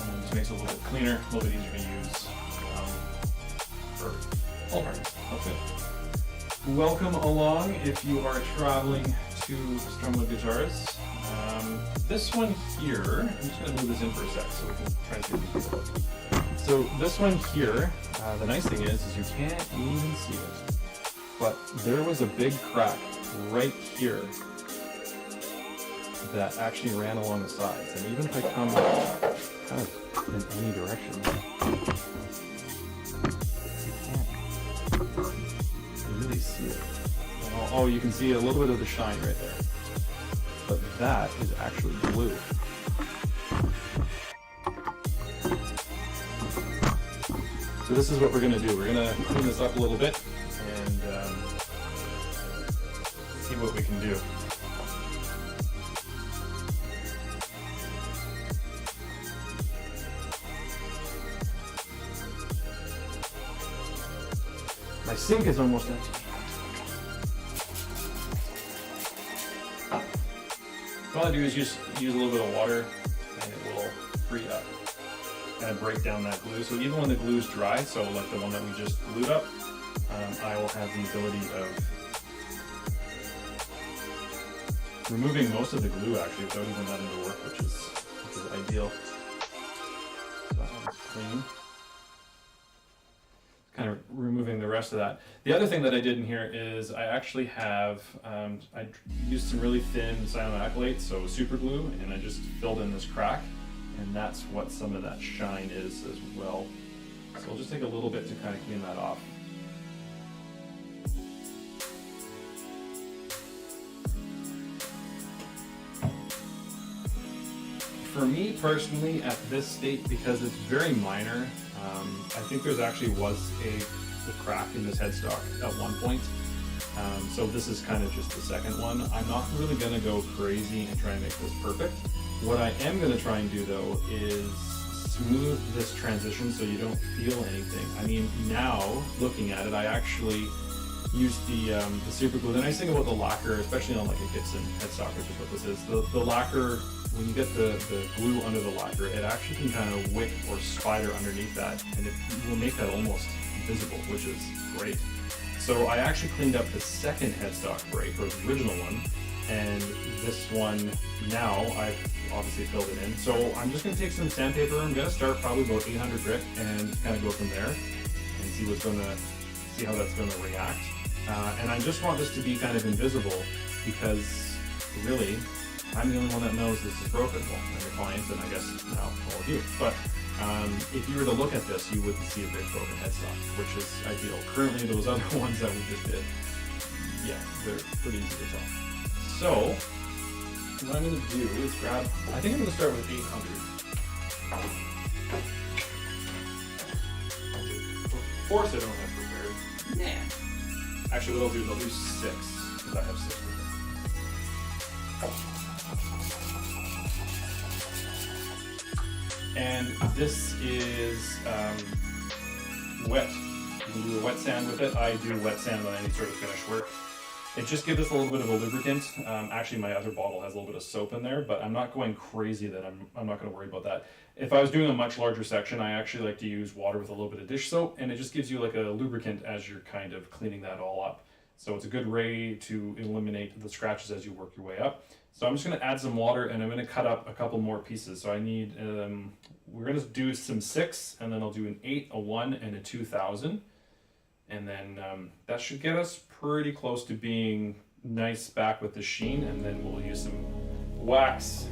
And it just makes it a little bit cleaner, a little bit easier to use for all parties. That's it. Welcome along if you are traveling to Strumwood Guitars. This one here, I'm just going to move this in for a sec so we can try to see it. So this one here, the nice thing is you can't even see it, but there was a big crack right here that actually ran along the sides, and even if I come kind of in any direction, you can't really see it. Oh, you can see a little bit of the shine right there. But that is actually glue. So this is what we're going to do. We're going to clean this up a little bit and see what we can do. My sink is almost empty. All I do is just use a little bit of water and it will free up and break down that glue. So even when the glue is dry, so like the one that we just glued up, I will have the ability of removing most of the glue actually without even letting it work, which is ideal. So that one's clean. kind of removing the rest of that. The other thing that I did in here is I actually have, I used some really thin cyanoacrylate, so super glue, and I just filled in this crack, and that's what some of that shine is as well. So I'll just take a little bit to kind of clean that off. For me personally, at this state, because it's very minor, I think there's actually was a crack in this headstock at one point. So this is kind of just the second one. I'm not really going to go crazy and try and make this perfect. What I am going to try and do though is smooth this transition so you don't feel anything. I mean, now looking at it, I actually used the super glue. The nice thing about the lacquer, especially on like a Gibson headstock, which is what this is, the lacquer, when you get the glue under the lacquer, it actually can kind of wick or spider underneath that, and it will make that almost visible, which is great. So I actually cleaned up the second headstock break, or the original one, and this one now I've obviously filled it in. So I'm just going to take some sandpaper. I'm going to start probably about 800 grit and kind of go from there and see how that's going to react. And I just want this to be kind of invisible because really I'm the only one that knows this is broken. Well, and the clients, and I guess now all of you. But if you were to look at this, you wouldn't see a big broken headstock, which is ideal. Currently, those other ones that we just did, yeah, they're pretty easy to tell. So what I'm going to do is grab, I think I'm going to start with 800. Of course I don't have prepared. Nah. Actually, what I'll do is I'll do 6, because I have 6 with me. And this is wet. You can do a wet sand with it. I do wet sand on any sort of finish work. It just gives us a little bit of a lubricant. Actually, my other bottle has a little bit of soap in there, but I'm not going crazy that I'm not going to worry about that. If I was doing a much larger section, I actually like to use water with a little bit of dish soap, and it just gives you like a lubricant as you're kind of cleaning that all up. So it's a good way to eliminate the scratches as you work your way up. So I'm just going to add some water, and I'm going to cut up a couple more pieces. So I need, we're going to do some 6, and then I'll do an 8, a 1, and a 2000. And then that should get us pretty close to being nice back with the sheen, and then we'll use some wax.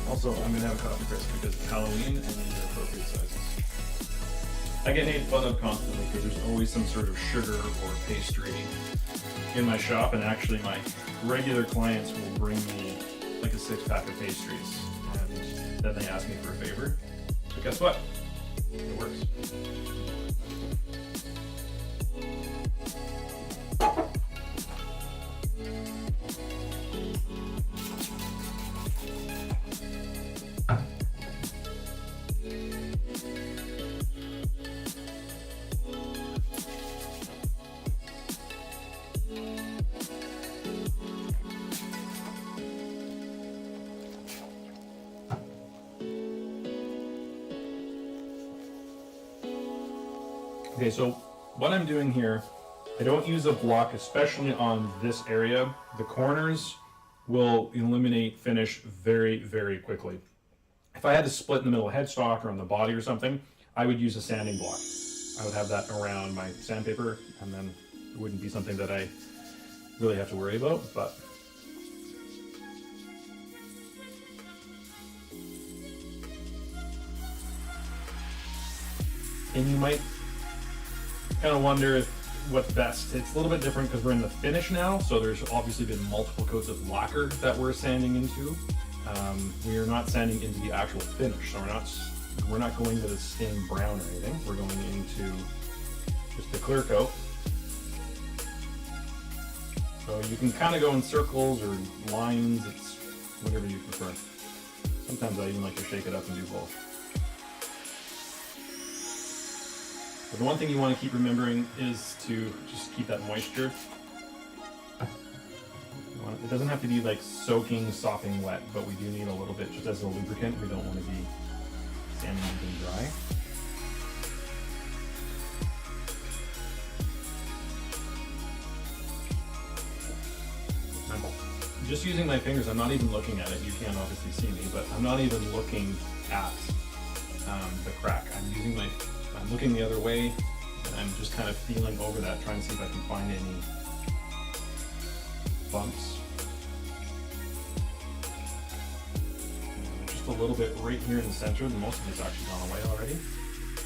Also, I'm going to have a coffee crisp because it's Halloween and these are appropriate sizes. I get made fun of constantly because there's always some sort of sugar or pastry in my shop, and actually my regular clients will bring me like a 6-pack of pastries, and then they ask me for a favor. But guess what? It works. Okay, so what I'm doing here, I don't use a block, especially on this area. The corners will eliminate finish very, very quickly. If I had to split in the middle of headstock or on the body or something, I would use a sanding block. I would have that around my sandpaper, and then it wouldn't be something that I really have to worry about, but And you might kind of wonder what's best. It's a little bit different because we're in the finish now, so there's obviously been multiple coats of lacquer that we're sanding into. We are not sanding into the actual finish, so we're not going to the stained brown or anything. We're going into just a clear coat. So you can kind of go in circles or lines, it's whatever you prefer. Sometimes I even like to shake it up and do both. But the one thing you want to keep remembering is to just keep that moisture. It doesn't have to be like soaking, sopping wet, but we do need a little bit just as a lubricant. We don't want to be sanding anything dry. I'm just using my fingers. I'm not even looking at it. You can't obviously see me, but I'm not even looking at the crack. I'm looking the other way, and I'm just kind of feeling over that, trying to see if I can find any bumps. Just a little bit right here in the center. Most of it's actually gone away already.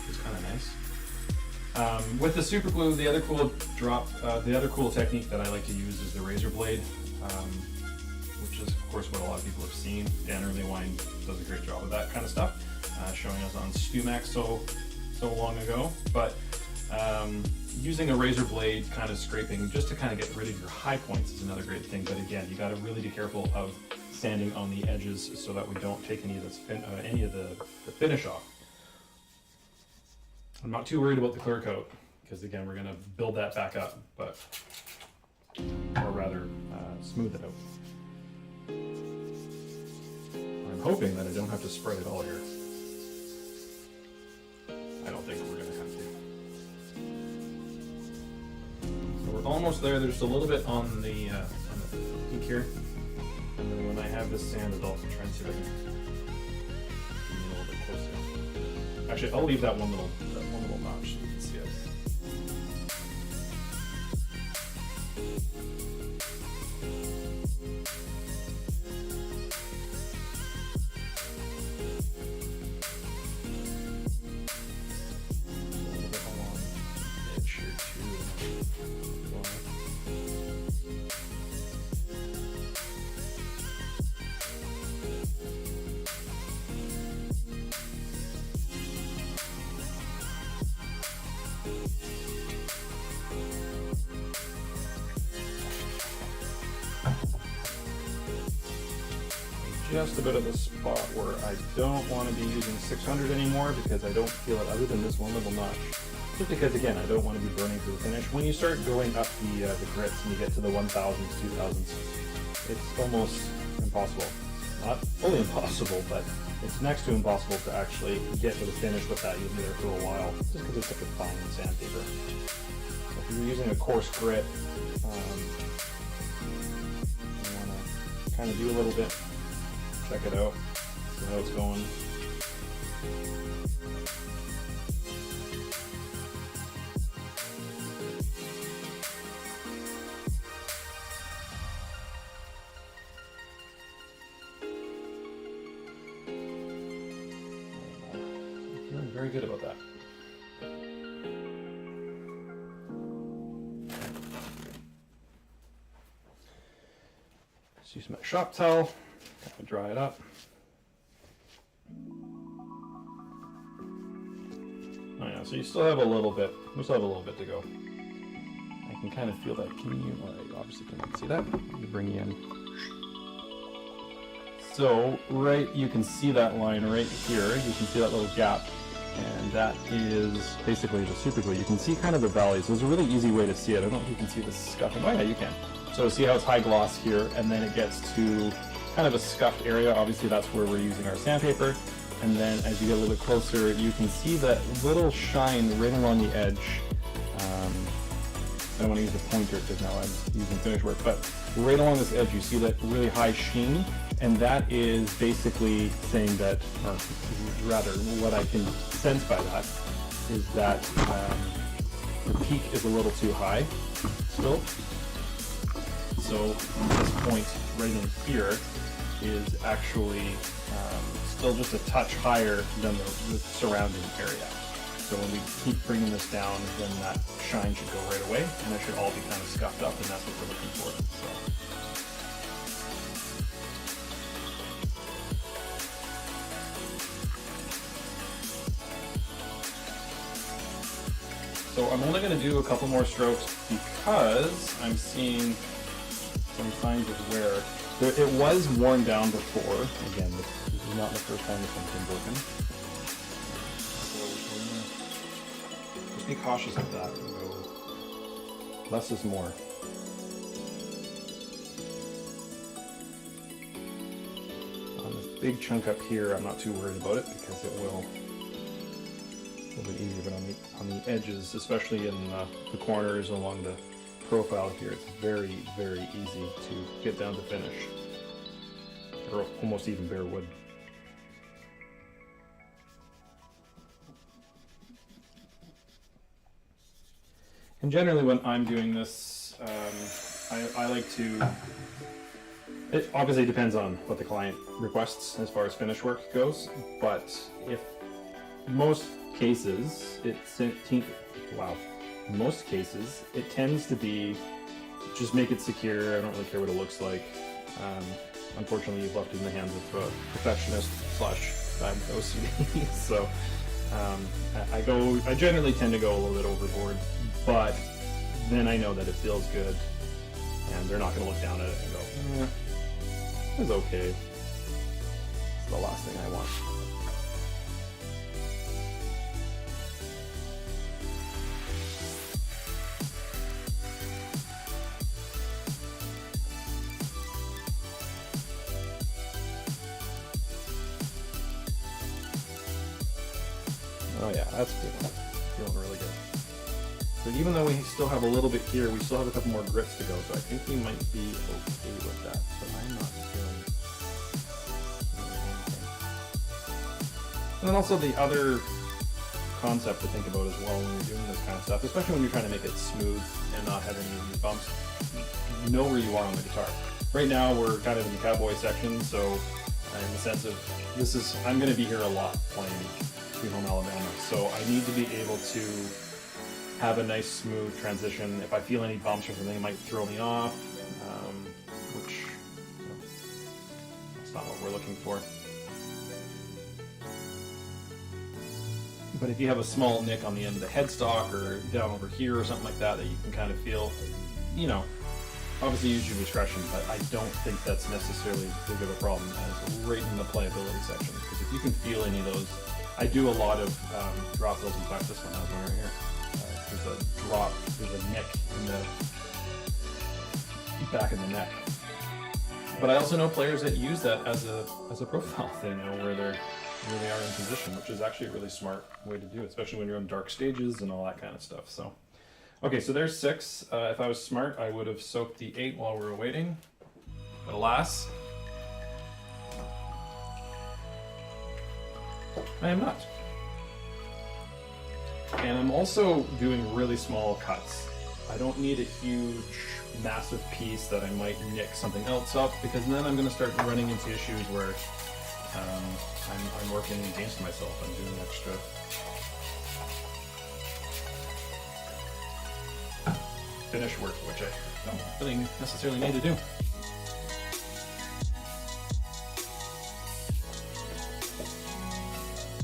It's kind of nice. With the super glue, the other cool technique that I like to use is the razor blade, which is of course what a lot of people have seen. Dan Earlywine does a great job of that kind of stuff, showing us on StuMax so long ago. But using a razor blade, kind of scraping just to kind of get rid of your high points is another great thing. But again, you got to really be careful of sanding on the edges so that we don't take any of the finish off. I'm not too worried about the clear coat because again, we're going to build that back up, or rather smooth it out. I'm hoping that I don't have to spray it all here. I don't think we're going to have to. So we're almost there. There's a little bit on the peak here. And then when I have this sanded, I'll try and see if I can get a little bit closer. Actually, I'll leave that one little notch so you can see it. Just a bit of the spot where I don't want to be using 600 anymore because I don't feel it other than this one little notch. Just because again, I don't want to be burning through the finish. When you start going up the grits and you get to the 1000s, 2000s, it's almost impossible. Not fully impossible, but it's next to impossible to actually get to the finish with that. You'll be there for a while just because it's such a fine sandpaper. So if you're using a coarse grit, you want to kind of do a little bit. Check it out, see how it's going. I'm feeling very good about that. Just use my shop towel. Dry it up. Oh yeah, so you still have a little bit. We still have a little bit to go. I can kind of feel that. Can you? Well, you obviously can't see that. Let me bring you in. So you can see that line right here. You can see that little gap, and that is basically the super glue. You can see kind of the valleys. There's a really easy way to see it. I don't know if you can see the scuffing. Oh yeah, you can. So see how it's high gloss here, and then it gets to kind of a scuffed area. Obviously that's where we're using our sandpaper, and then as you get a little bit closer you can see that little shine right along the edge. I don't want to use a pointer because now I'm using finish work, but right along this edge you see that really high sheen, and that is basically saying that, or rather what I can sense by that is that the peak is a little too high still. So this point right in here is actually still just a touch higher than the surrounding area. So when we keep bringing this down, then that shine should go right away, and it should all be kind of scuffed up, and that's what we're looking for. So I'm only going to do a couple more strokes because I'm seeing some signs of wear. It was worn down before. Again, this is not the first time this one's been broken. So just be cautious of that. Less is more. On this big chunk up here, I'm not too worried about it because it will a little bit easier, but on the edges, especially in the corners along the profile here, it's very, very easy to get down to finish, or almost even bare wood. And generally when I'm doing this, I like to, it obviously depends on what the client requests as far as finish work goes, but if most cases, most cases, it tends to be just make it secure. I don't really care what it looks like. Unfortunately, you've left it in the hands of a perfectionist / guy with OCD. So I generally tend to go a little bit overboard, but then I know that it feels good, and they're not going to look down at it and go, it's okay. It's the last thing I want. Oh yeah, that's good. Feeling really good. So even though we still have a little bit here, we still have a couple more grits to go, so I think we might be okay with that, but I'm not feeling anything. And then also the other concept to think about as well when you're doing this kind of stuff, especially when you're trying to make it smooth and not have any of these bumps, you know where you are on the guitar. Right now we're kind of in the cowboy section, so in the sense of I'm going to be here a lot playing Sweet Home Alabama, so I need to be able to have a nice smooth transition. If I feel any bumps or something, it might throw me off, which that's not what we're looking for. But if you have a small nick on the end of the headstock or down over here or something like that that you can kind of feel, obviously use your discretion, but I don't think that's necessarily big of a problem as right in the playability section, because if you can feel any of those, I do a lot of drop fills. In fact, this one has one right here. There's a nick in the back of the neck. But I also know players that use that as a profile thing, where they are in position, which is actually a really smart way to do it, especially when you're on dark stages and all that kind of stuff. So, okay, so there's 6. If I was smart, I would have soaked the 8 while we were waiting. But alas, I am not. And I'm also doing really small cuts. I don't need a huge, massive piece that I might nick something else up, because then I'm going to start running into issues where I'm working against myself. I'm doing extra finish work, which I don't really necessarily need to do.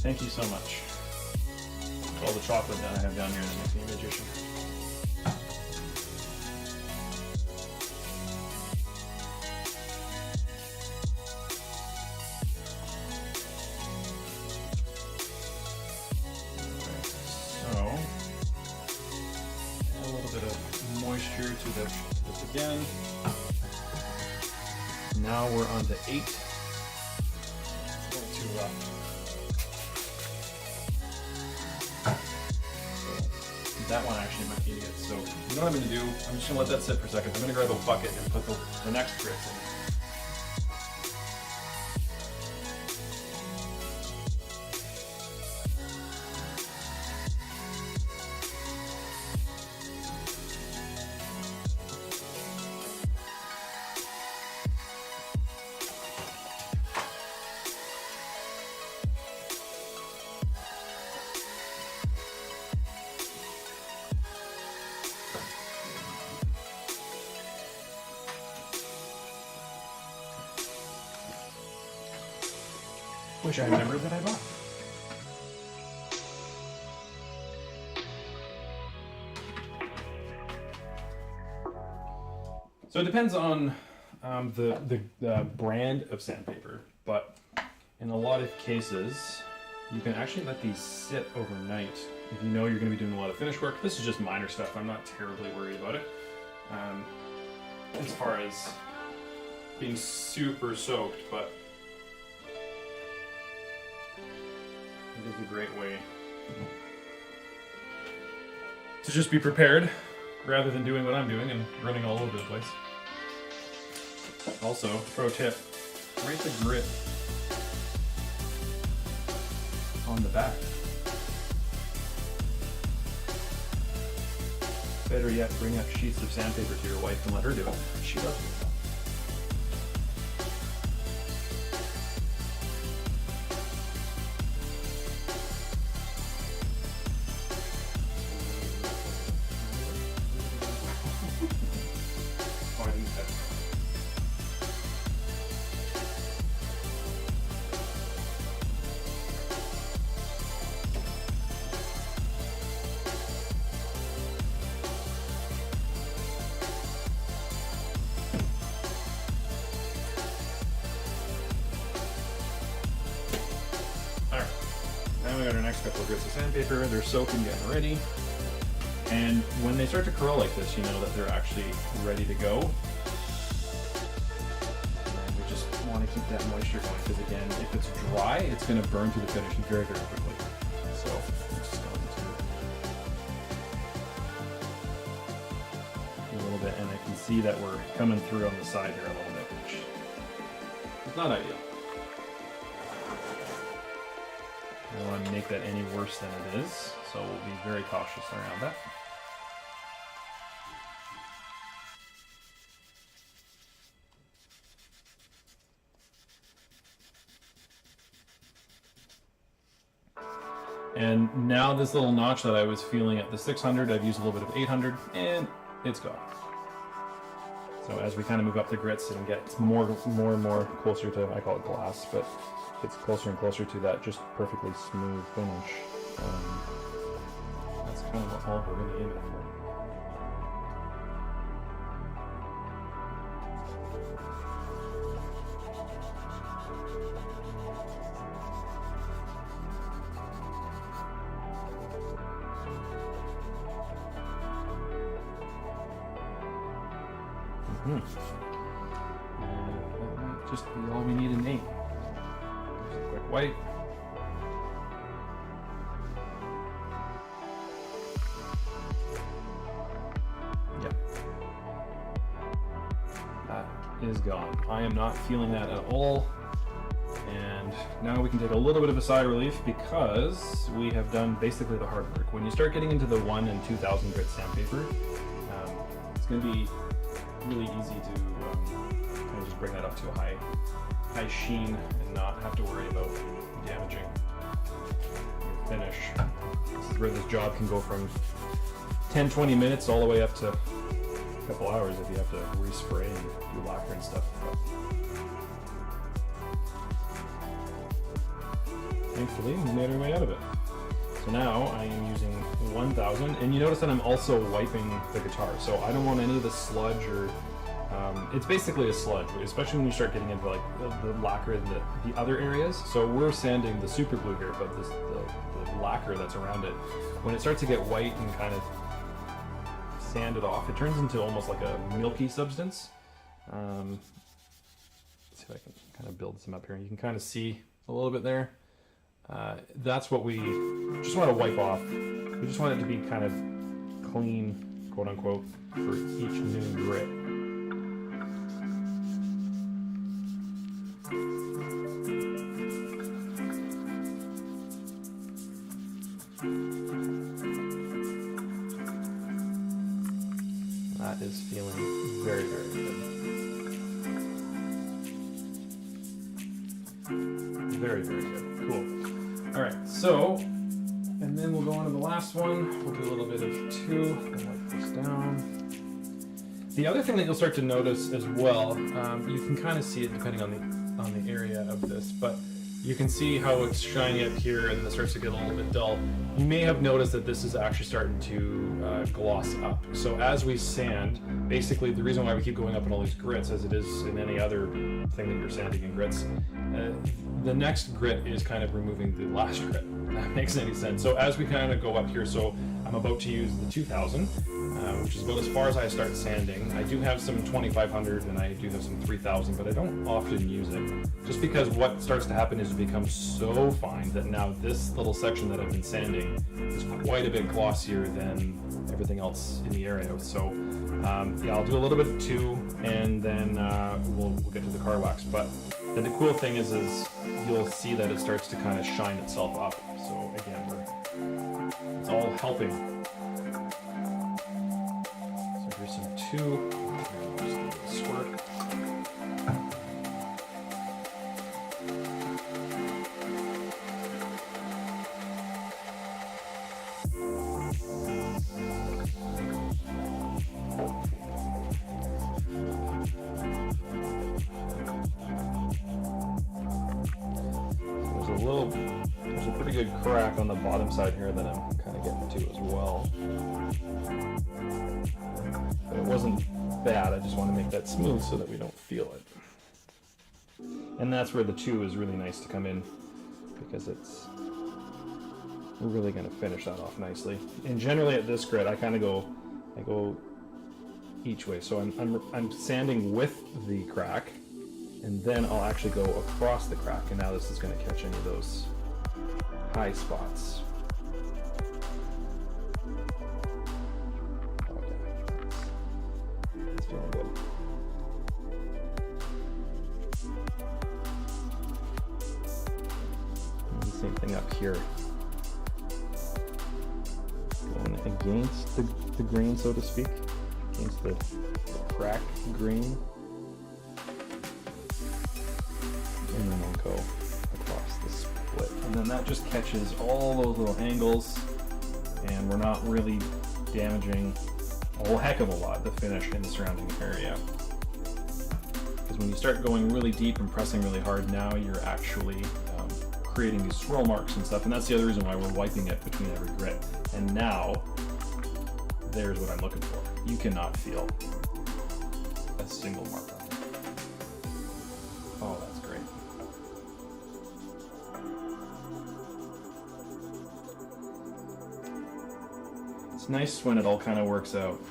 Thank you so much. All the chocolate that I have down here that makes me a magician. So, add a little bit of moisture to this again. Now we're on to 8. It's a little too rough. That one actually might need to get soaked. You know what I'm going to do? I'm just going to let that sit for a second. I'm going to grab a bucket and put the next grits in. Wish I remembered that I bought. So it depends on the brand of sandpaper, but in a lot of cases, you can actually let these sit overnight if you know you're going to be doing a lot of finish work. This is just minor stuff. I'm not terribly worried about it. As far as being super soaked, but it is a great way to just be prepared rather than doing what I'm doing and running all over the place. Also, pro tip, write the grit on the back. Better yet, bring up sheets of sandpaper to your wife and let her do it. She loves it. Oh, I didn't touch it. Now we got our next couple of grits of sandpaper. They're soaking, getting ready. And when they start to curl like this, you know that they're actually ready to go. And we just want to keep that moisture going because, again, if it's dry, it's going to burn through the finish very, very quickly. So I'm just going to a little bit, and I can see that we're coming through on the side here a little bit, which is not ideal. I don't want to make that any worse than it is, so we'll be very cautious around that. And now this little notch that I was feeling at the 600, I've used a little bit of 800, and it's gone. So as we kind of move up the grits and get more and more closer to, I call it glass, but gets closer and closer to that just perfectly smooth finish. That's kind of all we're really aiming for. And that might just be all we need in 8. Just a quick wipe. Yep. That is gone. I am not feeling that at all. And now we can take a little bit of a sigh of relief because we have done basically the hard work. When you start getting into the 1 and 2,000 grit sandpaper, it's going to be really easy to kind of just bring that up to a high sheen and not have to worry about damaging your finish. This is where this job can go from 10-20 minutes all the way up to a couple hours if you have to respray and do lacquer and stuff. But thankfully, we made our way out of it. So now I am using 1,000, and you notice that I'm also wiping the guitar. So I don't want any of the sludge or it's basically a sludge, especially when you start getting into like the lacquer in the other areas. So we're sanding the super glue here, but the lacquer that's around it, when it starts to get white and kind of sanded off, it turns into almost like a milky substance. Let's see if I can kind of build some up here. You can kind of see a little bit there. That's what we just want to wipe off. We just want it to be kind of clean, quote unquote, for each new grit. That is feeling very, very good. Very, very good. Cool. All right, so, and then we'll go on to the last one. We'll do a little bit of 2 and wipe this down. The other thing that you'll start to notice as well, you can kind of see it depending on the area of this, but You can see how it's shiny up here and it starts to get a little bit dull. You may have noticed that this is actually starting to gloss up. So as we sand, basically the reason why we keep going up in all these grits, as it is in any other thing that you're sanding in grits, the next grit is kind of removing the last grit, if that makes any sense. So as we kind of go up here, so I'm about to use the 2000, which is about as far as I start sanding. I do have some 2500 and I do have some 3000, but I don't often use it. Just because what starts to happen is it becomes so fine that now this little section that I've been sanding is quite a bit glossier than everything else in the area. So yeah, I'll do a little bit of 2 and then we'll get to the car wax. But then the cool thing is you'll see that it starts to kind of shine itself up. So again, it's all helping. So here's some 2. Just a little squirt. There's a pretty good crack on the bottom side here that I'm kind of getting to as well. But it wasn't bad, I just want to make that smooth so that we don't feel it. And that's where the 2 is really nice to come in, because it's really going to finish that off nicely. And generally at this grit, I go each way. So I'm sanding with the crack, and then I'll actually go across the crack, and now this is going to catch any of those high spots. Okay. It's feeling good. And the same thing up here. Going against the grain, so to speak, against the crack grain. And then I'll go across the split. And then that just catches all those little angles, and we're not really damaging a whole heck of a lot the finish in the surrounding area. Because when you start going really deep and pressing really hard, now you're actually creating these swirl marks and stuff, and that's the other reason why we're wiping it between every grit. And now, there's what I'm looking for. You cannot feel a single mark on it. Oh, that's great. It's nice when it all kind of works out.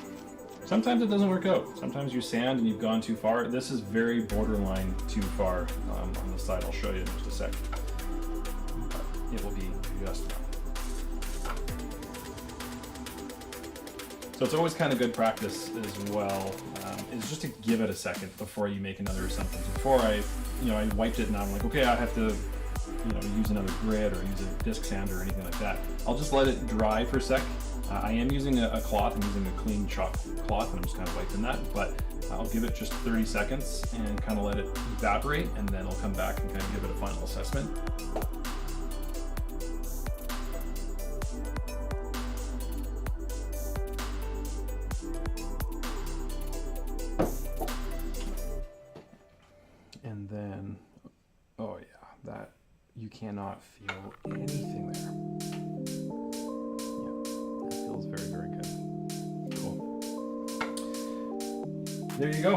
Sometimes it doesn't work out. Sometimes you sand and you've gone too far. This is very borderline too far on the side. I'll show you in just a sec. But it will be just fine. So it's always kind of good practice as well, is just to give it a second before you make another something. Before I wiped it and I'm like, okay, I have to, use another grit or use a disc sander or anything like that. I'll just let it dry for a sec. I am using a cloth. I'm using a clean chalk cloth, and I'm just kind of wiping that. But I'll give it just 30 seconds and kind of let it evaporate, and then I'll come back and kind of give it a final assessment. And then, oh yeah, that you cannot feel anything there. Yeah, that feels very, very good. Cool. There you go.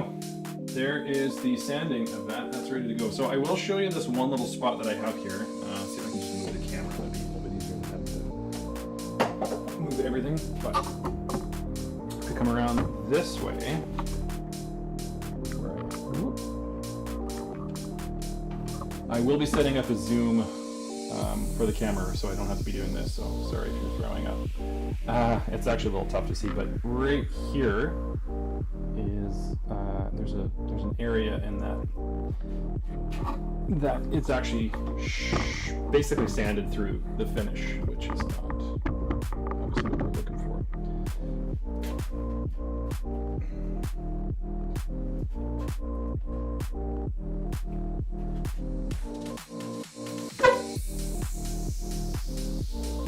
There is the sanding of that. That's ready to go. So I will show you this one little spot that I have here. See if I can just move the camera. That'd be a little bit easier than having to move everything. But if I come around this way, I will be setting up a zoom for the camera, so I don't have to be doing this, so sorry if you're throwing up. It's actually a little tough to see, but right here is, there's an area in that it's actually basically sanded through the finish, which is not obviously what we're looking for.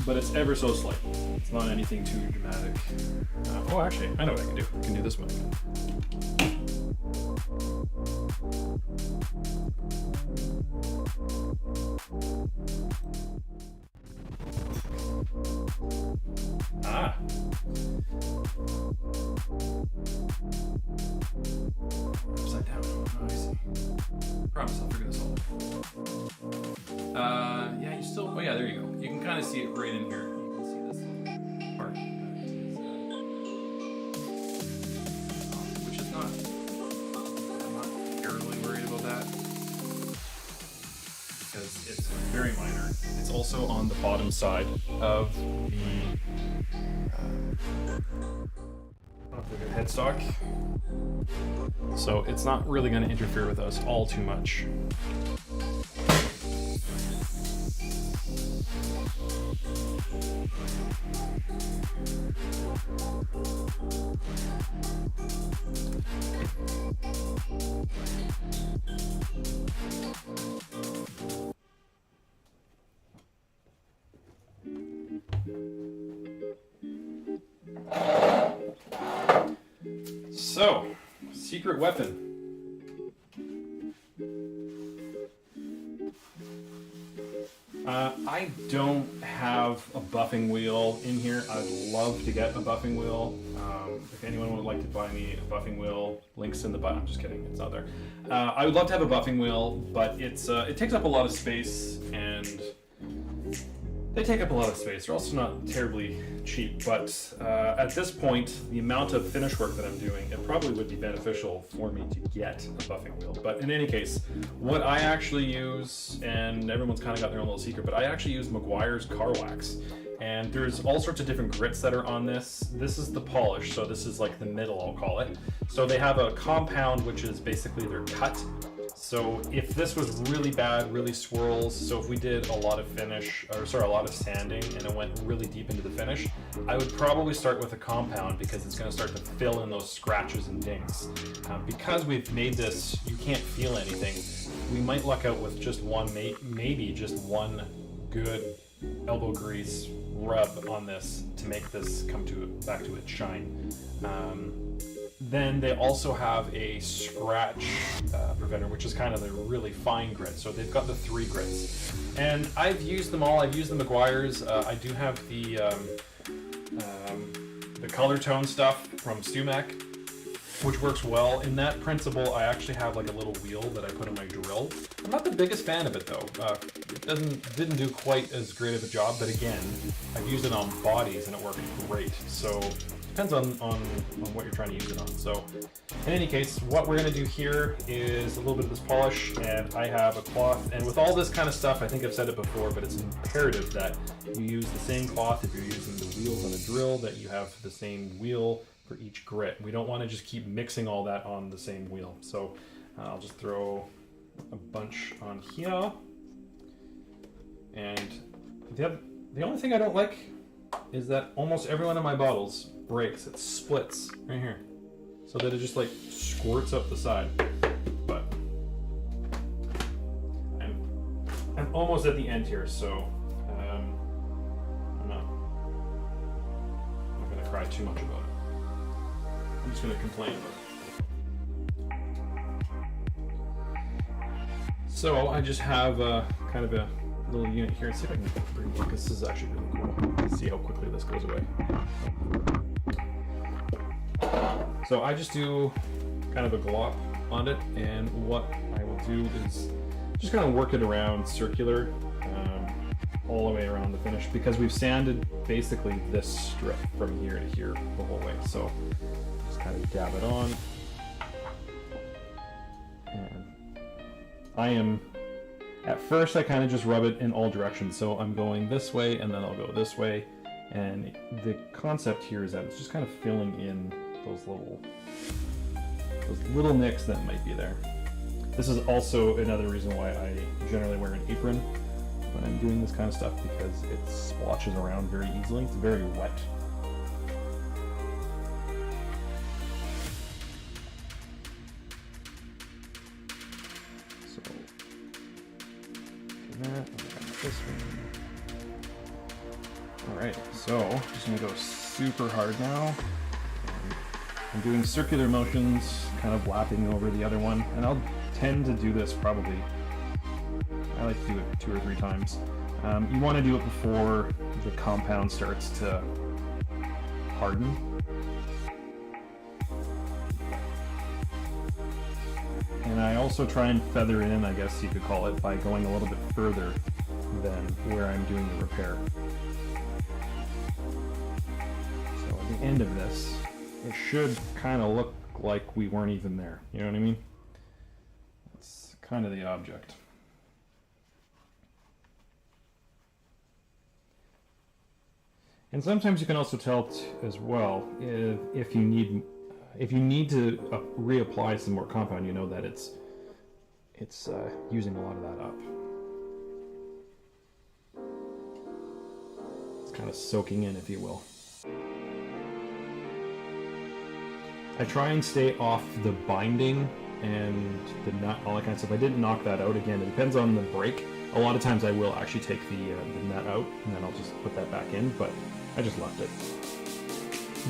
But it's ever so slight. It's not anything too dramatic. Oh, actually, I know what I can do. I can do this one again. Ah. Upside down. Oh, I see. Promise I'll figure this out. Yeah, you still. Oh, yeah, there you go. You can kind of see it right in here. You can see this little part, which is not. I'm not terribly worried about that because it's very minor. It's also on the bottom side of the headstock, so it's not really going to interfere with us all too much. So, secret weapon. I don't have a buffing wheel in here. I'd love to get a buffing wheel. If anyone would like to buy me a buffing wheel, links in the button. I'm just kidding, it's not there. I would love to have a buffing wheel, but it takes up a lot of space, and they take up a lot of space. They're also not terribly cheap, but at this point, the amount of finish work that I'm doing, it probably would be beneficial for me to get a buffing wheel. But in any case, what I actually use, and everyone's kind of got their own little secret, but I actually use Meguiar's car wax. And there's all sorts of different grits that are on this. This is the polish, so this is like the middle, I'll call it. So they have a compound, which is basically their cut. So if this was really bad, really swirls, so if we did a lot of a lot of sanding and it went really deep into the finish, I would probably start with a compound because it's going to start to fill in those scratches and dings. Because we've made this, you can't feel anything, we might luck out with just one, maybe just one good elbow grease rub on this to make this come back to its shine. Then they also have a scratch preventer, which is kind of the really fine grit. So they've got the 3 grits, and I've used them all. I've used the Meguiar's. I do have the color tone stuff from StuMac, which works well. In that principle, I actually have like a little wheel that I put in my drill. I'm not the biggest fan of it though. It didn't do quite as great of a job, but again, I've used it on bodies and it worked great. So depends on what you're trying to use it on. So in any case, what we're going to do here is a little bit of this polish, and I have a cloth. And with all this kind of stuff, I think I've said it before, but it's imperative that you use the same cloth if you're using the wheels on a drill, that you have the same wheel for each grit. We don't want to just keep mixing all that on the same wheel. So I'll just throw a bunch on here. And the only thing I don't like is that almost every one of my bottles breaks. It splits right here, so that it just like squirts up the side. But I'm almost at the end here, so I'm not gonna cry too much about it. I'm just gonna complain about it. So I just have kind of a little unit here. Let's see if I can bring it. This is actually really cool. Let's see how quickly this goes away. So I just do kind of a glop on it, and what I will do is just kind of work it around circular all the way around the finish, because we've sanded basically this strip from here to here the whole way. So just kind of dab it on, and at first I kind of just rub it in all directions. So I'm going this way and then I'll go this way, and the concept here is that it's just kind of filling in those little nicks that might be there. This is also another reason why I generally wear an apron when I'm doing this kind of stuff, because it splotches around very easily. It's very wet. So that, this one. Alright, so just gonna go super hard now. I'm doing circular motions, kind of lapping over the other one, and I'll tend to do this probably. I like to do it 2 or 3 times. You want to do it before the compound starts to harden. And I also try and feather it in, I guess you could call it, by going a little bit further than where I'm doing the repair. So at the end of this, it should kind of look like we weren't even there. You know what I mean? That's kind of the object. And sometimes you can also tell as well if you need to reapply some more compound. You know that it's using a lot of that up. It's kind of soaking in, if you will. I try and stay off the binding and the nut, all that kind of stuff. I didn't knock that out. Again, it depends on the break. A lot of times I will actually take the nut out and then I'll just put that back in, but I just left it.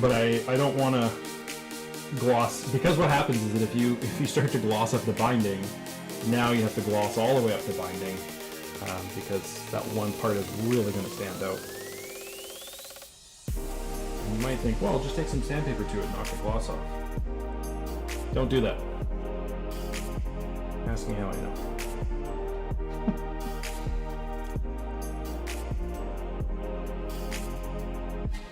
But I don't want to gloss, because what happens is that if you start to gloss up the binding, now you have to gloss all the way up the binding because that one part is really going to stand out. And you might think, well, just take some sandpaper to it and knock the gloss off. Don't do that. Ask me how I know.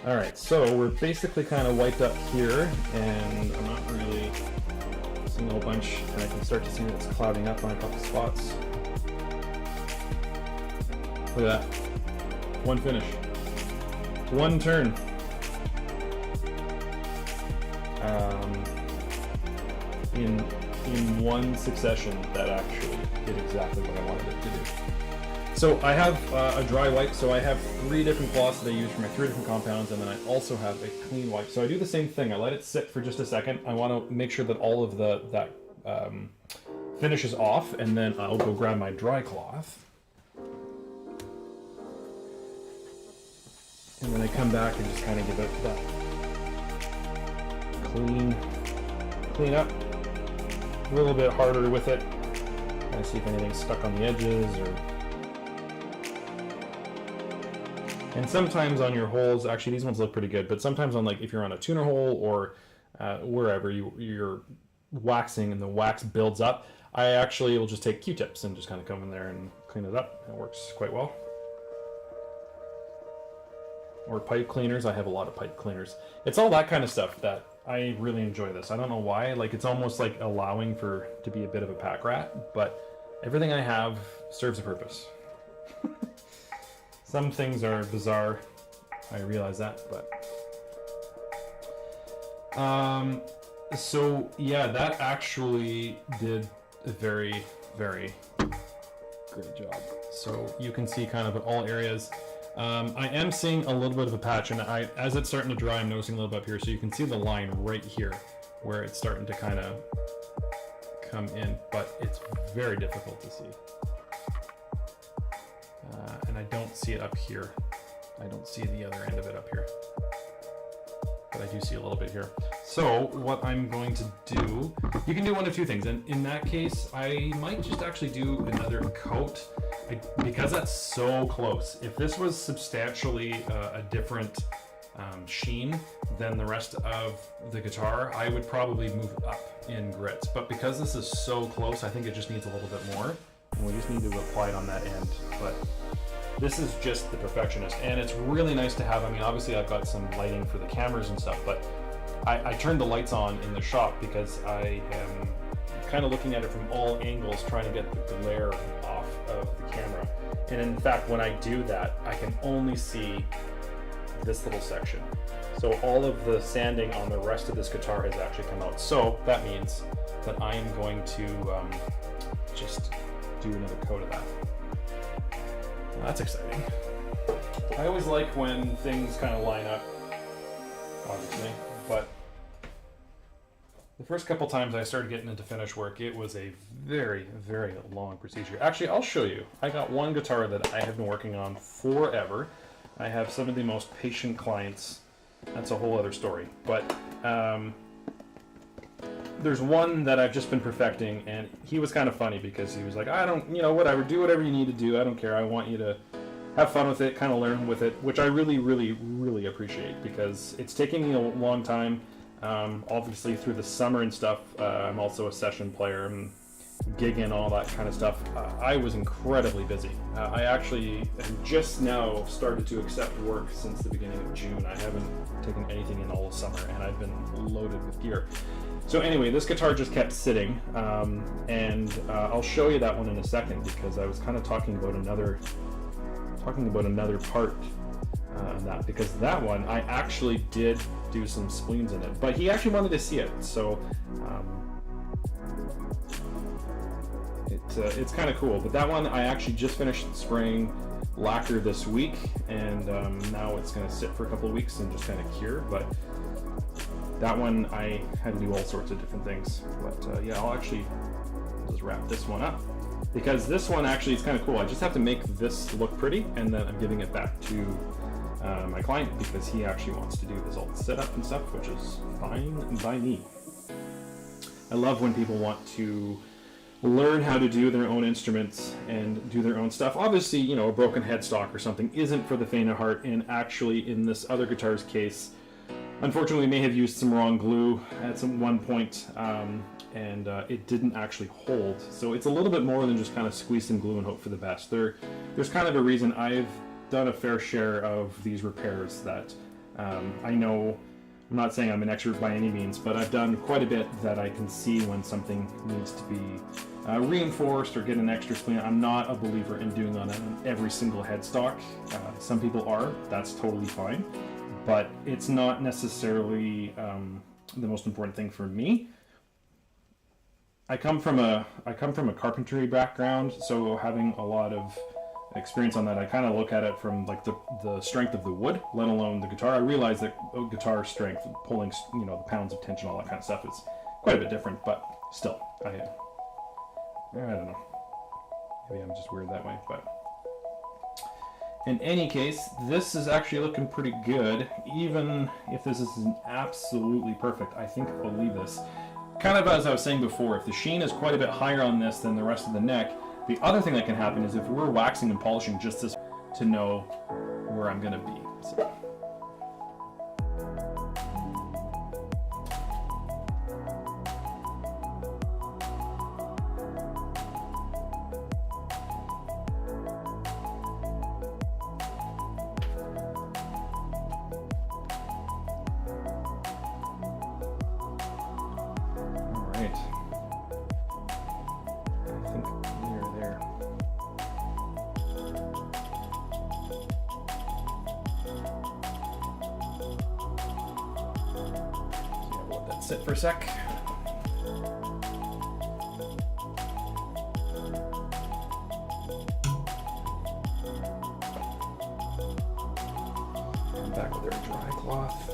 Alright, so we're basically kind of wiped up here, and I'm not really seeing a whole bunch, and I can start to see that it's clouding up on a couple spots. Look at that. One finish. One turn. In one succession, that actually did exactly what I wanted it to do. So I have a dry wipe, so I have 3 different cloths that I use for my 3 different compounds, and then I also have a clean wipe. So I do the same thing. I let it sit for just a second. I want to make sure that all of that finish is off, and then I'll go grab my dry cloth. And then I come back and just kind of give it that clean up. A little bit harder with it. Kind of see if anything's stuck on the edges or... And sometimes on your holes, actually these ones look pretty good, but sometimes on, like, if you're on a tuner hole or wherever you're waxing and the wax builds up, I actually will just take Q-tips and just kind of come in there and clean it up. It works quite well. Or pipe cleaners. I have a lot of pipe cleaners. It's all that kind of stuff that I really enjoy this. I don't know why. Like, it's almost like allowing to be a bit of a pack rat, but everything I have serves a purpose. Some things are bizarre, I realize that, but... so, yeah, that actually did a very, very great job. So you can see kind of in all areas. I am seeing a little bit of a patch, and as it's starting to dry, I'm noticing a little bit up here, so you can see the line right here, where it's starting to kind of come in, but it's very difficult to see. And I don't see it up here. I don't see the other end of it up here. But I do see a little bit here. So what I'm going to do, you can do one of 2 things. And in that case, I might just actually do another coat because that's so close. If this was substantially a different sheen than the rest of the guitar, I would probably move up in grits. But because this is so close, I think it just needs a little bit more. And we just need to apply it on that end. But this is just the perfectionist, and it's really nice to have. I mean, obviously I've got some lighting for the cameras and stuff, but I turned the lights on in the shop because I am kind of looking at it from all angles, trying to get the glare off of the camera. And in fact, when I do that, I can only see this little section. So all of the sanding on the rest of this guitar has actually come out. So that means that I am going to just do another coat of that. Well, that's exciting. I always like when things kind of line up, obviously, but the first couple times I started getting into finish work, it was a very, very long procedure. Actually, I'll show you. I got one guitar that I have been working on forever. I have some of the most patient clients. That's a whole other story. But there's one that I've just been perfecting, and he was kind of funny because he was like, I don't, whatever, do whatever you need to do. I don't care. I want you to have fun with it, kind of learn with it, which I really, really, really appreciate because it's taking me a long time. Obviously through the summer and stuff, I'm also a session player and gigging and all that kind of stuff. I was incredibly busy. I actually have just now started to accept work since the beginning of June. I haven't taken anything in all summer, and I've been loaded with gear. So anyway, this guitar just kept sitting, and I'll show you that one in a second because I was kind of talking about another part of that, because that one I actually did do some spleens in it, but he actually wanted to see it, so it's kind of cool. But that one I actually just finished spraying lacquer this week, and now it's going to sit for a couple of weeks and just kind of cure. But that one I had to do all sorts of different things. But yeah, I'll actually just wrap this one up because this one actually is kind of cool. I just have to make this look pretty, and then I'm giving it back to my client because he actually wants to do this all setup and stuff, which is fine by me. I love when people want to learn how to do their own instruments and do their own stuff. Obviously, a broken headstock or something isn't for the faint of heart, and actually in this other guitar's case, unfortunately may have used some wrong glue at one point, and it didn't actually hold. So it's a little bit more than just kind of squeeze some glue and hope for the best. There's kind of a reason I've done a fair share of these repairs that I know. I'm not saying I'm an expert by any means, but I've done quite a bit that I can see when something needs to be reinforced or get an extra spleen. I'm not a believer in doing that on every single headstock. Some people are. That's totally fine, but it's not necessarily the most important thing for me. I come from a carpentry background, so having a lot of experience on that, I kind of look at it from like the strength of the wood, let alone the guitar. I realize that guitar strength, pulling, the pounds of tension, all that kind of stuff is quite a bit different, but still, I don't know. Maybe I'm just weird that way, but in any case, this is actually looking pretty good. Even if this isn't absolutely perfect, I think I'll leave this. Kind of as I was saying before, if the sheen is quite a bit higher on this than the rest of the neck, the other thing that can happen is if we're waxing and polishing just this to know where I'm going to be. So. Sit for a sec. Come back with our dry cloth.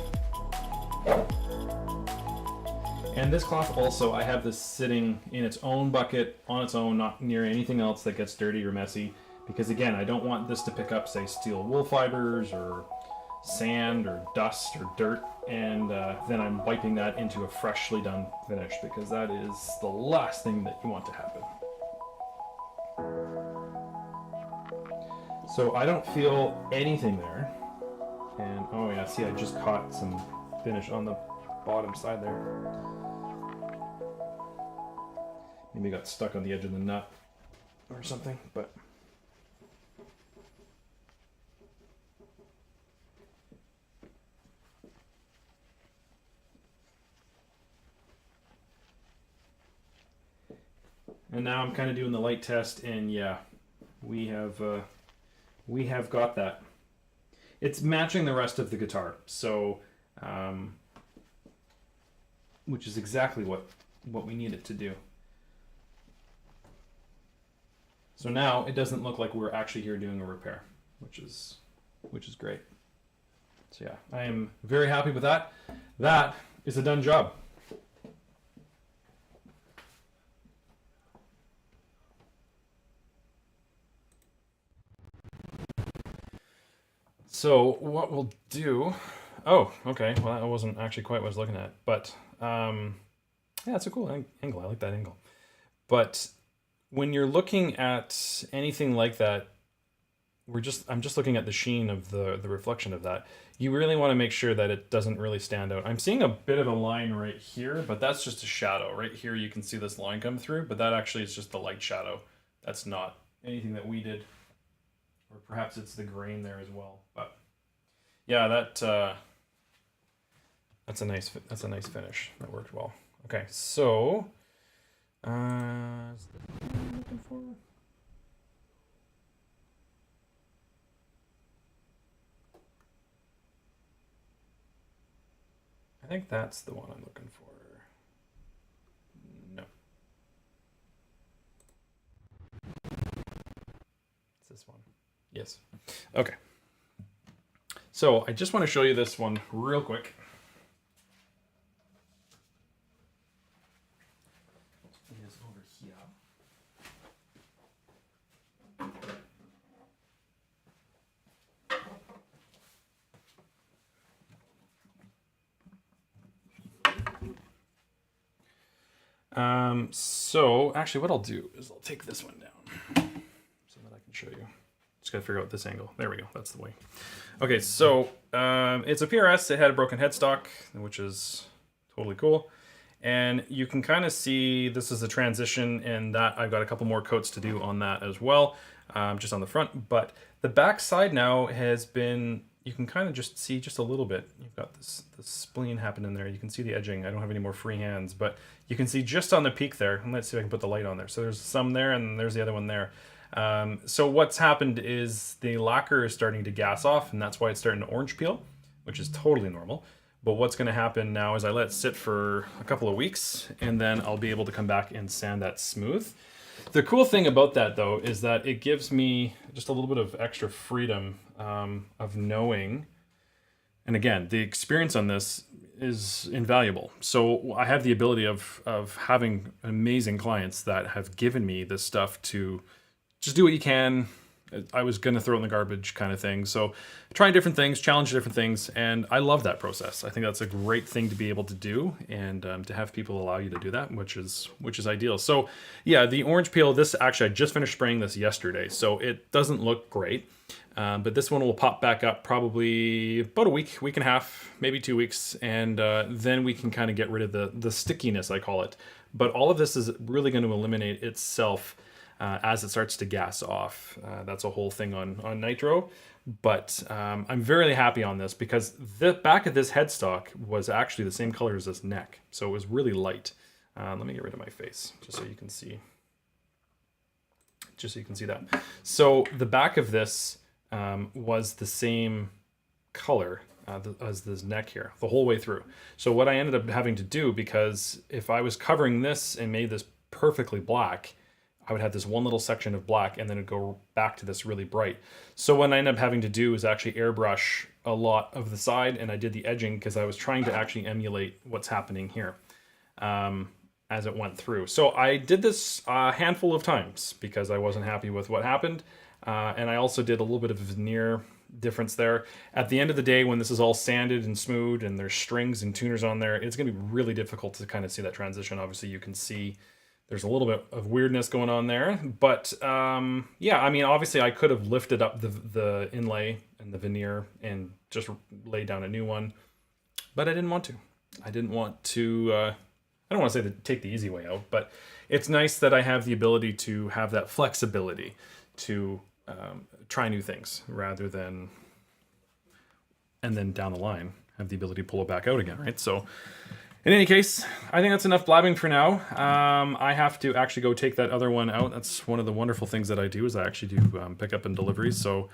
And this cloth also, I have this sitting in its own bucket on its own, not near anything else that gets dirty or messy, because again, I don't want this to pick up, say, steel wool fibers or sand or dust or dirt, and then I'm wiping that into a freshly done finish, because that is the last thing that you want to happen. So I don't feel anything there, and oh yeah, see, I just caught some finish on the bottom side there. Maybe got stuck on the edge of the nut or something, but and now I'm kind of doing the light test, and yeah, we have got that. It's matching the rest of the guitar, so which is exactly what we need it to do. So now it doesn't look like we're actually here doing a repair, which is great. So yeah, I am very happy with that. That is a done job. So what we'll do, oh, okay, well that wasn't actually quite what I was looking at, but Yeah, it's a cool angle. I like that angle. But when you're looking at anything like that, I'm just looking at the sheen of the reflection of that. You really want to make sure that it doesn't really stand out. I'm seeing a bit of a line right here, but that's just a shadow. Right here you can see this line come through, but that actually is just the light shadow. That's not anything that we did. Or perhaps it's the grain there as well. But yeah, that's a nice finish. That worked well. Okay, so is that what I'm looking for? I think that's the one I'm looking for. No. It's this one. Yes. Okay. So I just want to show you this one real quick. It is over here. So actually what I'll do is I'll take this one down so that I can show you. Just gotta figure out this angle. There we go, that's the way. Okay, so it's a PRS. It had a broken headstock, which is totally cool. And you can kind of see this is a transition, and that I've got a couple more coats to do on that as well, just on the front. But the back side now has been, you can kind of just see just a little bit. You've got this spleen happening there. You can see the edging. I don't have any more free hands, but you can see just on the peak there. And let's see if I can put the light on there. So there's some there, and there's the other one there. So what's happened is the lacquer is starting to gas off, and that's why it's starting to orange peel, which is totally normal. But what's going to happen now is I let it sit for a couple of weeks, and then I'll be able to come back and sand that smooth. The cool thing about that, though, is that it gives me just a little bit of extra freedom of knowing. And again, the experience on this is invaluable. So I have the ability of having amazing clients that have given me this stuff to just do what you can. I was going to throw it in the garbage kind of thing. So trying different things, challenge different things. And I love that process. I think that's a great thing to be able to do, and to have people allow you to do that, which is ideal. So yeah, the orange peel, this actually, I just finished spraying this yesterday, so it doesn't look great. But this one will pop back up probably about a week and a half, maybe 2 weeks. And then we can kind of get rid of the stickiness, I call it. But all of this is really going to eliminate itself as it starts to gas off. That's a whole thing on nitro. But I'm very happy on this because the back of this headstock was actually the same color as this neck. So it was really light. Let me get rid of my face just so you can see. Just so you can see that. So the back of this was the same color as this neck here the whole way through. So what I ended up having to do, because if I was covering this and made this perfectly black, I would have this one little section of black and then it'd go back to this really bright. So what I ended up having to do is actually airbrush a lot of the side, and I did the edging because I was trying to actually emulate what's happening here as it went through. So I did this a handful of times because I wasn't happy with what happened. And I also did a little bit of veneer difference there. At the end of the day, when this is all sanded and smooth and there's strings and tuners on there, it's going to be really difficult to kind of see that transition. Obviously, you can see there's a little bit of weirdness going on there. But yeah, I mean, obviously, I could have lifted up the inlay and the veneer and just laid down a new one. But I didn't want to. I didn't want to... I don't want to say take the easy way out, but it's nice that I have the ability to have that flexibility to try new things rather than, and then down the line, have the ability to pull it back out again, right? So in any case, I think that's enough blabbing for now. I have to actually go take that other one out. That's one of the wonderful things that I do, is I actually do pickup and deliveries. So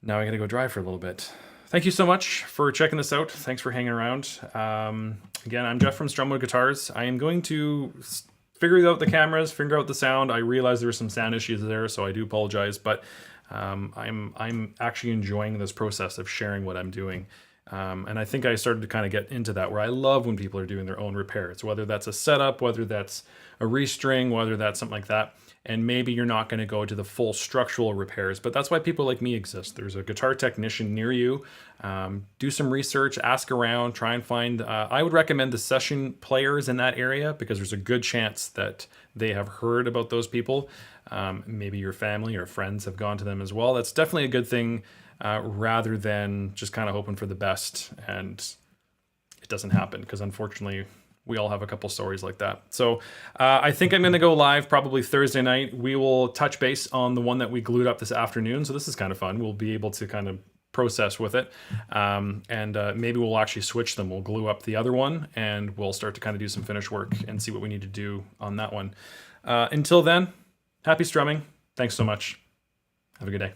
now I got to go drive for a little bit. Thank you so much for checking this out. Thanks for hanging around. Again, I'm Jeff from Strumwood Guitars. I am going to figure out the cameras, figure out the sound. I realize there were some sound issues there, so I do apologize. But I'm actually enjoying this process of sharing what I'm doing. And I think I started to kind of get into that, where I love when people are doing their own repairs, whether that's a setup, whether that's a restring, whether that's something like that. And maybe you're not going to go to the full structural repairs, but that's why people like me exist. There's a guitar technician near you. Do some research, ask around, try and find. I would recommend the session players in that area, because there's a good chance that they have heard about those people. Maybe your family or friends have gone to them as well. That's definitely a good thing, rather than just kind of hoping for the best and it doesn't happen, because unfortunately we all have a couple stories like that. So I think I'm going to go live probably Thursday night. We will touch base on the one that we glued up this afternoon. So this is kind of fun. We'll be able to kind of process with it. And maybe we'll actually switch them. We'll glue up the other one and we'll start to kind of do some finish work and see what we need to do on that one. Until then, happy strumming. Thanks so much. Have a good day.